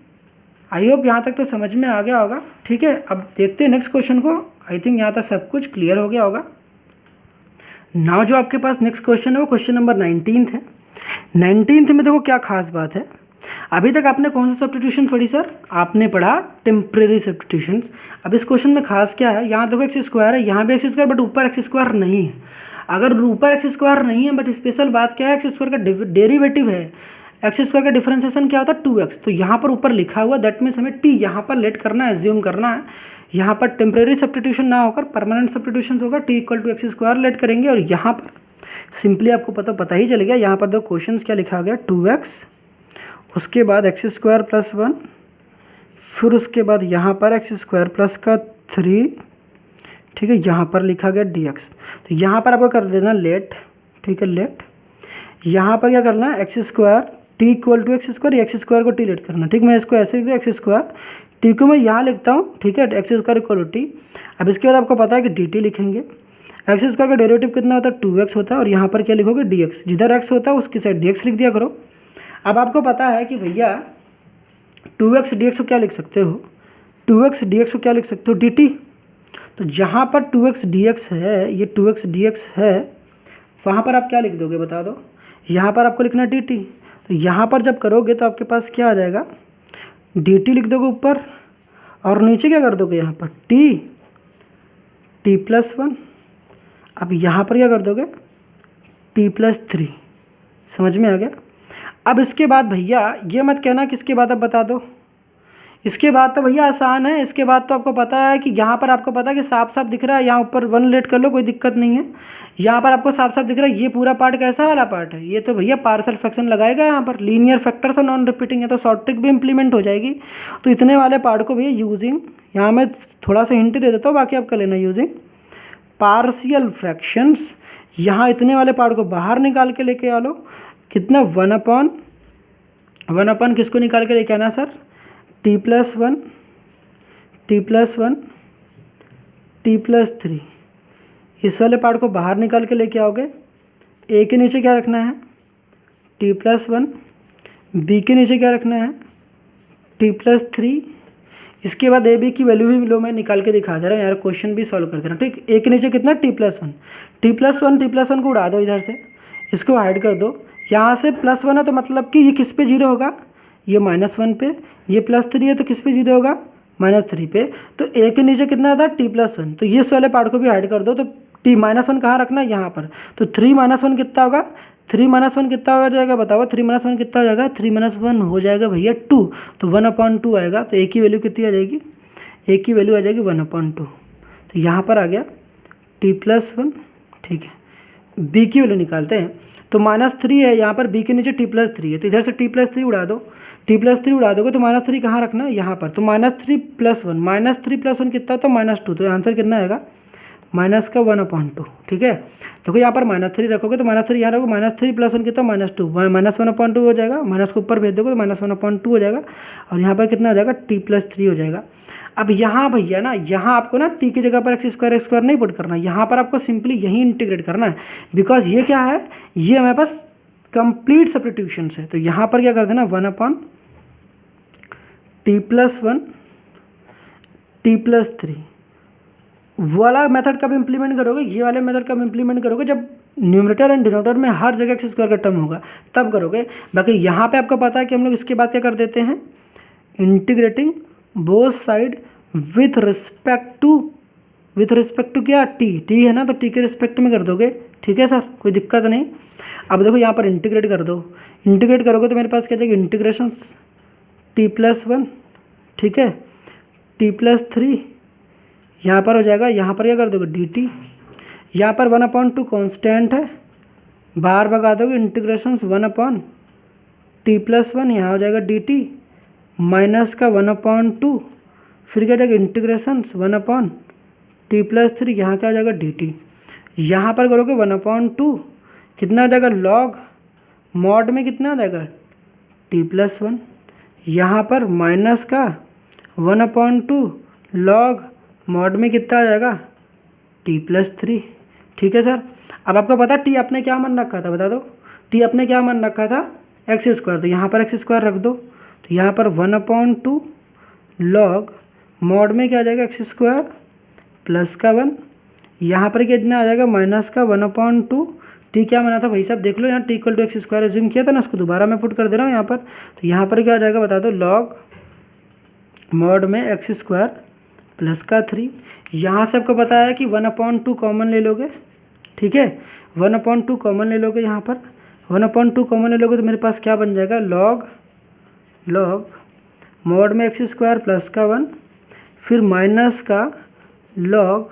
आई होप यहाँ तक तो समझ में आ गया होगा। ठीक है, अब देखते हैं नेक्स्ट क्वेश्चन को। आई थिंक यहाँ तक सब कुछ क्लियर हो गया होगा। नाउ जो आपके पास नेक्स्ट क्वेश्चन है वो क्वेश्चन नंबर 19 है। 19 में देखो क्या खास बात है। अभी तक आपने कौन सा सब्स्टिट्यूशन पढ़ी सर? आपने पढ़ा टेम्परेरी सब्स्टिट्यूशंस। अब इस क्वेश्चन में खास क्या है, यहाँ देखो एक्स स्क्वायर है, यहाँ भी एक्स स्क्वायर, बट ऊपर एक्स स्क्वायर नहीं है। अगर ऊपर एक्स स्क्वायर नहीं है, बट स्पेशल बात क्या है, एक्स स्क्वायर का डेरिवेटिव है, एक्स स्क्वायर का डिफरेंशिएशन क्या होता है 2x। तो यहाँ पर ऊपर लिखा हुआ, दैट मीन्स हमें t यहाँ पर लेट करना है, एज्यूम करना है। यहाँ पर टेम्परेरी सब्स्टिट्यूशन ना होकर परमानेंट सब्स्टिट्यूशन होगा, t equal to x square let करेंगे। और यहाँ पर सिंपली आपको पता ही चल गया, यहाँ पर दो क्वेश्चन क्या लिखा गया, 2x, उसके बाद एक्स स्क्वायर प्लस 1, फिर उसके बाद यहाँ पर एक्स स्क्वायर प्लस का 3, ठीक है, यहाँ पर लिखा गया dx। तो यहाँ पर आपको कर देना लेट, ठीक है, लेट। यहाँ पर क्या करना है, x square t equal to x square, x square को टी लेट करना। ठीक, मैं इसको ऐसे लिख दूँ, एक्स स्क्वायर टी को मैं यहाँ लिखता हूँ, ठीक है, x square equal to t. अब इसके बाद आपको पता है कि डी टी लिखेंगे। एक्स स्क्वायर का डेरिवेटिव कितना होता है 2x होता है, और यहाँ पर क्या लिखोगे dx, जिधर x होता है उसकी साइड dx लिख दिया करो। अब आपको पता है कि भैया 2x dx को क्या लिख सकते हो, 2x dx को क्या लिख सकते हो dt। तो जहाँ पर 2x dx है, ये 2x dx है, वहाँ पर आप क्या लिख दोगे बता दो, यहाँ पर आपको लिखना है dt। तो यहाँ पर जब करोगे तो आपके पास क्या आ जाएगा, dt लिख दोगे ऊपर, और नीचे क्या कर दोगे यहाँ पर t प्लस 1। अब यहाँ पर क्या कर दोगे t प्लस 3। समझ में आ गया। अब इसके बाद भैया ये मत कहना कि इसके बाद अब बता दो, इसके बाद तो भैया आसान है। इसके बाद तो आपको पता है कि यहाँ पर आपको पता है कि साफ साफ दिख रहा है, यहाँ ऊपर 1 लेट कर लो, कोई दिक्कत नहीं है। यहाँ पर आपको साफ साफ दिख रहा है, ये पूरा पार्ट कैसा वाला पार्ट है, ये तो भैया पार्शियल फ्रैक्शन लगाएगा। यहाँ पर लीनियर फैक्टर्स और नॉन रिपीटिंग है, तो शॉर्ट ट्रिक भी इंप्लीमेंट हो जाएगी। तो इतने वाले पार्ट को भैया यूजिंग, यहाँ मैं थोड़ा सा हिंट दे देता हूँ, बाकी आप कर लेना, यूजिंग पार्शियल फ्रैक्शंस, यहाँ इतने वाले पार्ट को बाहर निकाल के लेके आ लो। कितना 1 अपॉन किसको निकाल के लेके आना sir, t plus 1, t plus 1, t plus 3। इस वाले पार्ट को बाहर निकाल के लेके आओगे। a के नीचे क्या रखना है, t प्लस 1, b के नीचे क्या रखना है, t प्लस 3। इसके बाद ए बी की वैल्यू भी लो, मैं निकाल के दिखा दे रहा हूँ यार, क्वेश्चन भी सॉल्व कर देना। ठीक, ए के नीचे कितना टी प्लस 1, टी प्लस 1 को उड़ा दो इधर से, इसको हाइड कर दो। यहाँ से प्लस 1 है तो मतलब कि ये किस पे जीरो होगा, ये -1 पे। ये प्लस 3 है तो किस पे जीरो होगा, -3 पे। तो ए के नीचे कितना था टी प्लस 1, तो ये इस वाले पार्ट को भी हाइड कर दो। तो टी -1 कहाँ रखना है, यहाँ पर। तो 3 - 1 कितना होगा, 3 - 1 कितना हो जाएगा बताओ, 3 - 1 कितना हो जाएगा, 3 - 1 हो जाएगा भैया 2। तो 1/2 आएगा। तो ए की वैल्यू कितनी आ जाएगी, ए की वैल्यू आ जाएगी 1/2। तो यहाँ पर आ गया t प्लस 1। ठीक है, b की वैल्यू निकालते हैं। तो -3 है यहाँ पर, b के नीचे t प्लस 3 है, तो इधर से t प्लस 3 उड़ा दो। t प्लस 3 उड़ा दोगे तो -3 कहाँ रखना है, यहाँ पर। तो -3 + 1, -3 + 1 कितना होता है -2। तो आंसर कितना आएगा, -1/2। ठीक है, देखो यहाँ पर -3 रखोगे तो -3 यहाँ रखोगे, -3 + 1 कितना -2, -1/2 हो जाएगा। माइनस को ऊपर भेज दोगे तो -1/2 हो जाएगा। और यहाँ पर कितना हो जाएगा, t प्लस 3 हो जाएगा। अब यहाँ भैया ना, यहाँ आपको ना t की जगह पर एक्स स्क्वायर नहीं पुट करना, यहाँ पर आपको सिंपली यही इंटीग्रेट करना है। बिकॉज ये क्या है, ये हमारे पास कंप्लीट सब्स्टिट्यूशंस है। तो यहाँ पर क्या कर देना, 1/t प्लस 1, t प्लस 3 वाला मेथड कब इंप्लीमेंट करोगे, ये वाले मेथड कब इंप्लीमेंट करोगे, जब न्यूमरेटर एंड डिनोमिनेटर में हर जगह एक्स स्क्वायर का टर्म होगा तब करोगे। बाकी यहाँ पे आपको पता है कि हम लोग इसके बाद क्या कर देते हैं, integrating both side with respect to क्या, टी है ना, तो टी के रिस्पेक्ट में कर दोगे। ठीक है सर, कोई दिक्कत नहीं। अब देखो यहाँ पर इंटीग्रेट कर दो, इंटीग्रेट करोगे तो मेरे पास क्या जाएगा, इंटीग्रेशंस t प्लस 1, ठीक है, t प्लस 3 यहाँ पर हो जाएगा। यहाँ पर क्या कर दोगे dt, यहाँ पर 1/2 कॉन्स्टेंट है, बाहर भगा दोगे, इंटीग्रेशंस 1/t प्लस 1, यहाँ हो जाएगा dt माइनस का 1/2, फिर क्या जाएगा इंटीग्रेशंस 1/t प्लस 3, यहाँ क्या हो जाएगा dt। यहाँ पर करोगे 1/2, कितना आ जाएगा लॉग मॉड में कितना आ जाएगा t+1, यहाँ पर माइनस का 1/2 लॉग मॉड में कितना आ जाएगा t+3। ठीक है सर। अब आपको पता टी आपने क्या मान रखा था, बता दो। टी आपने क्या मान रखा था x², तो यहाँ पर x² रख दो, तो यहाँ पर 1/2 लॉग मॉड में क्या आ जाएगा x² प्लस का 1, यहाँ पर कितना आ जाएगा माइनस का 1/2। टी क्या बना था भाई साहब देख लो, यहाँ t = x² एज्यूम किया था ना, उसको दोबारा मैं पुट कर दे रहा हूँ यहाँ पर। तो यहाँ पर क्या आ जाएगा बता दो, लॉग मॉड में x² प्लस का 3। यहाँ से आपको पता है कि 1/2 कॉमन ले लोगे। ठीक है, 1/2 कॉमन ले लोगे, यहाँ पर 1/2 कॉमन ले लोगे तो मेरे पास क्या बन जाएगा लॉग मॉड में x² प्लस का 1, फिर माइनस का लॉग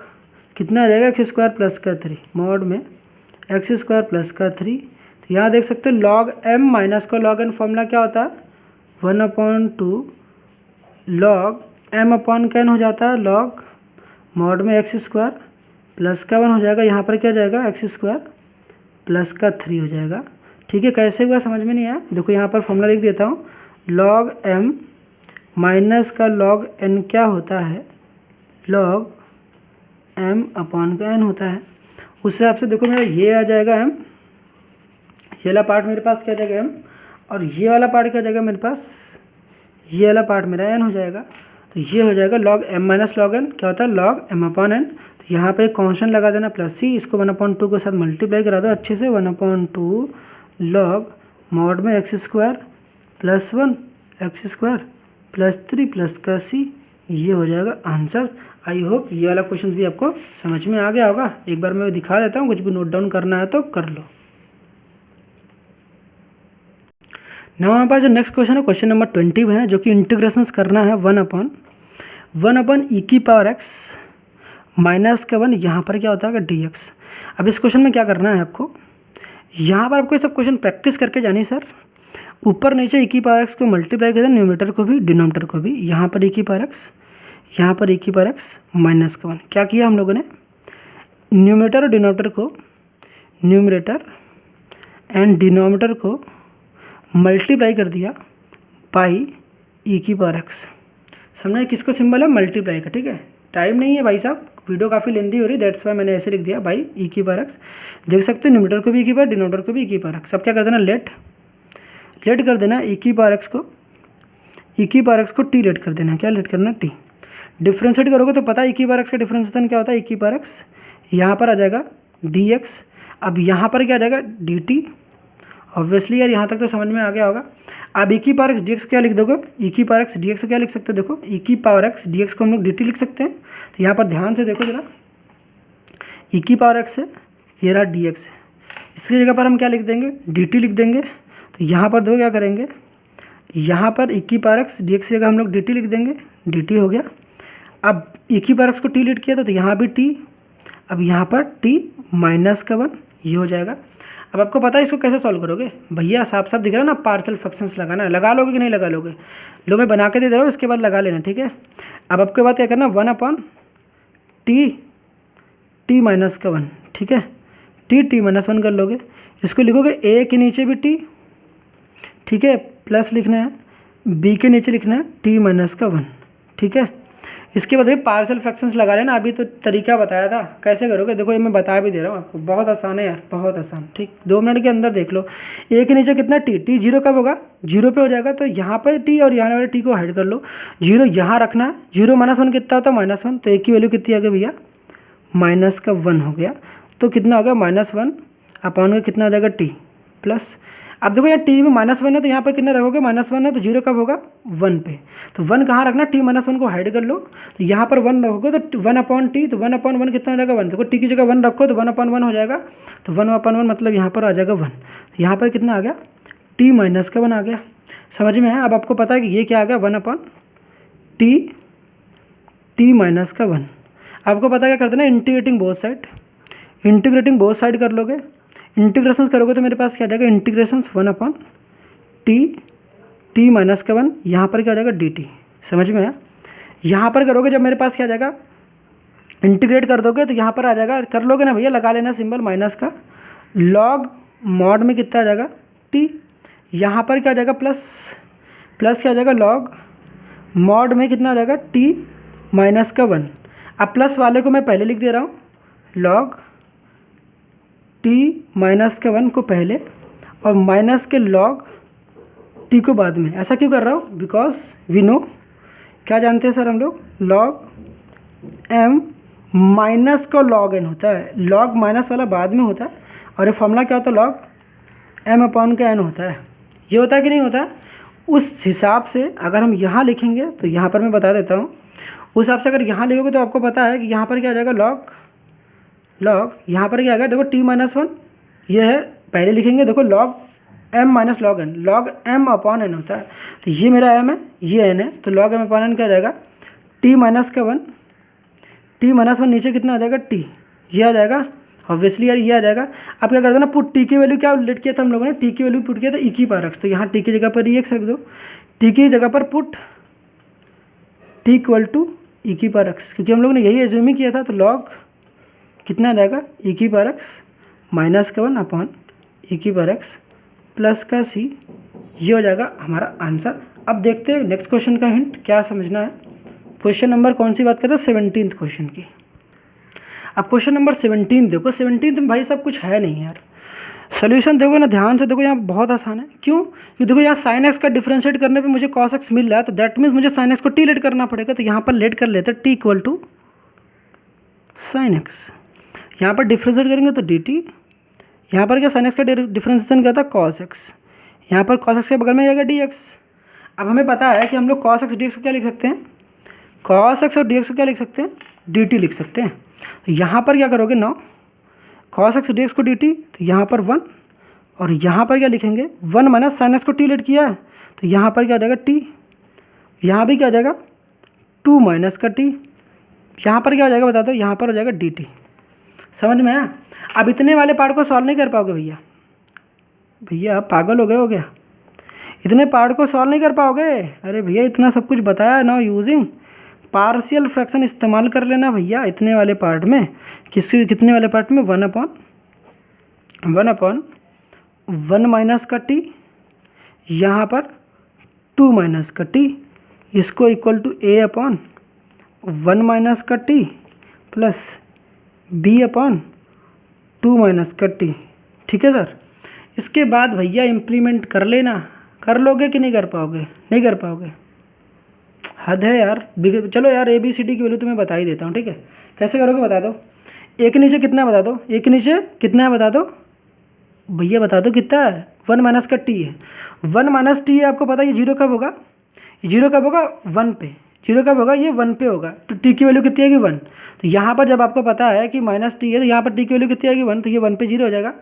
कितना आ जाएगा x² प्लस का 3 मॉड में x² प्लस का 3। तो यहाँ देख सकते हो लॉग m माइनस का लॉग n फॉर्मूला क्या होता है 1/2 लॉग m/n हो जाता है लॉग मॉड में x² प्लस का 1 हो जाएगा, यहाँ पर क्या जाएगा x² प्लस का 3 हो जाएगा। ठीक है, कैसे हुआ समझ में नहीं आया, देखो यहाँ पर फॉर्मूला लिख देता हूँ, लॉग m माइनस का लॉग n क्या होता है लॉग m/n होता है। उस हिसाब से देखो मेरा ये आ जाएगा m, ये वाला पार्ट मेरे पास क्या जाएगा m, और ये वाला पार्ट क्या जाएगा मेरे पास, ये वाला पार्ट मेरा n हो जाएगा। तो ये हो जाएगा log m minus log n क्या होता है लॉग m/n। तो यहाँ पे कांस्टेंट लगा देना प्लस c, इसको 1/2 के साथ मल्टीप्लाई करा दो अच्छे से, 1/2 लॉग मॉड में x² plus 1 x² plus 3 plus का c, ये हो जाएगा आंसर। आई होप ये वाला क्वेश्चन भी आपको समझ में आ गया होगा। एक बार मैं दिखा देता हूँ, कुछ भी नोट डाउन करना है तो कर लो। नाउ हमारे पास जो नेक्स्ट क्वेश्चन है क्वेश्चन नंबर 20 है, जो कि इंटीग्रेशंस करना है 1/(e⁻x माइनस का 1), यहाँ पर क्या होता है dx। अब इस क्वेश्चन में क्या करना है आपको, यहाँ पर आपको ये सब क्वेश्चन प्रैक्टिस करके जानी सर। ऊपर नीचे e⁻x को मल्टीप्लाई कर देना, न्यूमरेटर को भी डिनोमिनेटर को भी। यहाँ पर e⁻x, यहाँ पर e⁻x माइनस का 1। क्या किया हम लोगों ने, न्यूमरेटर और डिनोमिनेटर को, न्यूमरेटर एंड डिनोमिनेटर को मल्टीप्लाई कर दिया बाई e⁻x। समझना किसको सिंबल है मल्टीप्लाई का। ठीक है, टाइम नहीं है भाई साहब, वीडियो काफ़ी लेंदी हो रही, दैट्स वाई मैंने ऐसे लिख दिया बाई e⁻x। देख सकते हो न्यूमरेटर को भी e⁻, डिनोमिनेटर को भी e⁻x। अब क्या कर देना, लेट कर देना e⁻x को t लेट कर देना। क्या लेट करना, t। डिफ्रेंशिएट करोगे तो पता है e⁻x का डिफ्रेंशिएशन क्या होता है, e⁻x यहाँ पर आ जाएगा dx, अब यहाँ पर क्या आ जाएगा dt। ऑब्वियसली यार यहाँ तक तो समझ में आ गया होगा। अब e⁻x dx को क्या लिख दोगे, e⁻x dx को क्या लिख सकते हो, देखो e⁻x dx को हम लोग dt लिख सकते हैं। तो यहाँ पर ध्यान से देखो जरा, e⁻x है, ये रहा dx है, इसकी जगह पर हम क्या लिख देंगे dt लिख देंगे। तो यहाँ पर दो क्या करेंगे, यहाँ पर e⁻x dx की जगह हम लोग dt लिख देंगे, dt हो गया। अब e⁻x को t लेट किया था तो यहाँ भी t, अब यहाँ पर t माइनस का 1, ये हो जाएगा। अब आपको पता है इसको कैसे सॉल्व करोगे भैया, साफ साफ दिख रहा है ना, पार्शियल फ्रैक्शंस लगाना है। लगा लोगे कि नहीं लगा लोगे, लो मैं बना के दे रहा हूँ, इसके बाद लगा लेना। ठीक है, अब आपके बाद क्या करना, 1/t माइनस का 1। ठीक है, t माइनस 1 कर लोगे, इसको लिखोगे a के नीचे भी t, ठीक है, प्लस लिखना है, b के नीचे लिखना है t माइनस का 1। ठीक है, इसके बाद पार्शियल फ्रैक्शंस लगा लेना। अभी तो तरीका बताया था कैसे करोगे, देखो ये मैं बता भी दे रहा हूँ आपको, बहुत आसान है यार, बहुत आसान। ठीक, 2 मिनट के अंदर देख लो। ए के नीचे कितना t 0 कब होगा, 0 पे हो जाएगा, तो यहाँ पर t और यहाँ वाले t को हाइड कर लो। 0 यहाँ रखना है, 0 - 1 कितना होता है -1, तो एक की वैल्यू कितनी आ गई भैया -1 हो गया। तो कितना हो गया -1/, कितना आ जाएगा t प्लस। अब देखो यहाँ t में -1 है, तो यहाँ पर कितना रखोगे -1 है, तो 0 कब होगा 1 पे, तो 1 कहाँ रखना, t - 1 को हाइड कर लो। तो यहाँ पर 1 रखोगे तो 1/t, तो 1/1 कितना हो जाएगा 1। देखो t की जगह 1 रखो तो 1/1 हो जाएगा, तो 1/1 मतलब यहाँ पर आ जाएगा 1। तो यहाँ पर कितना आ गया t माइनस का 1 आ गया। समझ में है। अब आपको पता है कि ये क्या आ गया 1/t माइनस का 1। आपको पता है क्या कर देना, इंटीग्रेटिंग बोथ साइड कर लोगे। इंटीग्रेशन करोगे तो मेरे पास क्या आ जाएगा, इंटीग्रेशन 1/t माइनस का 1, यहाँ पर क्या आ जाएगा dt। समझ में है। यहाँ पर करोगे जब मेरे पास क्या आ जाएगा, इंटीग्रेट कर दोगे तो यहाँ पर आ जाएगा, कर लोगे ना भैया, लगा लेना सिंबल माइनस का, लॉग मॉड में कितना आ जाएगा टी, यहाँ पर क्या आ जाएगा प्लस, प्लस क्या आ जाएगा लॉग, मॉड में कितना आ जाएगा टी माइनस का 1। अब प्लस वाले को मैं पहले लिख दे रहा हूँ, लॉग टी माइनस का 1 को पहले और माइनस के लॉग टी को बाद में। ऐसा क्यों कर रहा हूँ? बिकॉज वी नो, क्या जानते हैं सर हम लोग, लॉग एम माइनस का लॉग एन होता है, लॉग माइनस वाला बाद में होता है और ये फॉर्मूला क्या होता है, लॉग एम अपॉन का एन होता है। ये होता है कि नहीं होता है? उस हिसाब से अगर हम यहाँ लिखेंगे तो यहाँ पर मैं बता देता हूँ, उस हिसाब से अगर यहाँ लिखोगे तो आपको पता है कि यहाँ पर क्या आ जाएगा लॉग यहाँ पर क्या आएगा, देखो टी माइनस 1 ये है, पहले लिखेंगे देखो log m minus log n, log m upon n होता है, तो ये मेरा एम है ये एन है, तो लॉग एम अपॉन एन क्या जाएगा टी माइनस का 1, टी माइनस 1 नीचे कितना आ जाएगा टी, ये आ जाएगा ऑब्वियसली यार, ये आ जाएगा। अब क्या करते हैं ना, पुट टी की वैल्यू क्या लेट किया था हम लोगों ने, टी की वैल्यू पुट किया था ई की पावर एक्स, तो यहाँ टी की जगह पर ई एक्स रख दो, टी की जगह पर पुट टी इक्वल टू ई की पावर एक्स, क्योंकि हम लोग ने यही एज्यूम ही किया था, तो लॉग कितना आ जाएगा ई की पावर एक्स माइनस का 1 अपॉन ई की पावर एक्स प्लस का सी, ये हो जाएगा हमारा आंसर। अब देखते हैं नेक्स्ट क्वेश्चन का हिंट क्या समझना है। क्वेश्चन नंबर कौन सी बात करते हैं, 17th क्वेश्चन की। अब क्वेश्चन नंबर 17 देखो, 17th में भाई सब कुछ है नहीं यार, सोल्यूशन देखो ना ध्यान से देखो, यहाँ बहुत आसान है। क्यों? क्योंकि देखो यहाँ साइन एक्स का डिफरेंशिएट करने पे मुझे कॉस एक्स मिल रहा है, तो दैट मीन्स मुझे साइन एक्स को टी लेट करना पड़ेगा, तो यहाँ पर लेट कर लेते हैं t equal to sine x, यहाँ पर डिफरेंशिएट करेंगे तो डी टी, यहाँ पर क्या साइन एक्स का डिफरेंशिएशन क्या था कॉस एक्स, यहाँ पर कॉस एक्स के बगल में जाएगा डी एक्स। अब हमें पता है कि हम लोग कॉस एक्स डी एक्स को क्या लिख सकते हैं, कॉस एक्स और डी एक्स को क्या लिख सकते हैं, डी टी लिख सकते हैं। तो यहाँ पर क्या करोगे now, cos x D x को डी टी, तो यहाँ पर 1 और यहाँ पर क्या लिखेंगे 1 माइनस साइन एक्स को टी लेट किया है, तो यहाँ पर क्या आ जाएगा टी, यहाँ भी क्या आ जाएगा 2 माइनस का टी, यहाँ पर क्या हो जाएगा बता दो, यहाँ पर हो जाएगा डी टी। समझ में आया? अब इतने वाले पार्ट को सॉल्व नहीं कर पाओगे भैया, भैया आप पागल हो गए हो क्या, इतने पार्ट को सॉल्व नहीं कर पाओगे? अरे भैया इतना सब कुछ बताया, नाउ यूजिंग पार्शियल फ्रैक्शन इस्तेमाल कर लेना भैया इतने वाले पार्ट में। कितने वाले पार्ट में, 1 अपॉन 1 माइनस का टी, यहाँ पर 2 माइनस का टी, इसको equal to a upon 1 minus k t plus b upon 2 minus k t. ठीक है सर, इसके बाद भैया इम्प्लीमेंट कर लेना, कर लोगे कि नहीं कर पाओगे? नहीं कर पाओगे, हद है यार। चलो यार ABCD की वैल्यू तुम्हें बता ही देता हूँ, ठीक है? कैसे करोगे बता दो, एक नीचे कितना है बता दो, एक नीचे कितना है बता दो भैया, बता दो कितना है, 1 माइनस का टी है, 1 माइनस टी है, आपको पता है ये जीरो कब होगा, ये जीरो कब होगा 1 पे, जीरो कब होगा ये 1 पे होगा, तो टी की वैल्यू कितनी आएगी 1। तो यहाँ पर जब आपको पता है कि माइनस टी है तो यहाँ पर टी की वैल्यू कितनी आएगी 1, तो ये 1 पे जीरो हो जाएगा,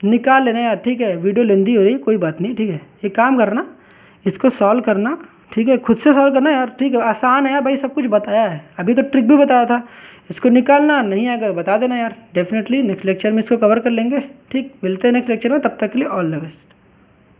निकाल लेना यार। ठीक है, वीडियो लेंदी हो रही है कोई बात नहीं, ठीक है? एक काम करना, इसको सॉल्व करना, ठीक है? खुद से सॉल्व करना यार, ठीक है? आसान है भाई, सब कुछ बताया है, अभी तो ट्रिक भी बताया था, इसको निकालना नहीं आएगा बता देना यार, डेफिनेटली नेक्स्ट लेक्चर में इसको कवर कर लेंगे। ठीक, मिलते हैं नेक्स्ट लेक्चर में, तब तक के लिए ऑल द बेस्ट।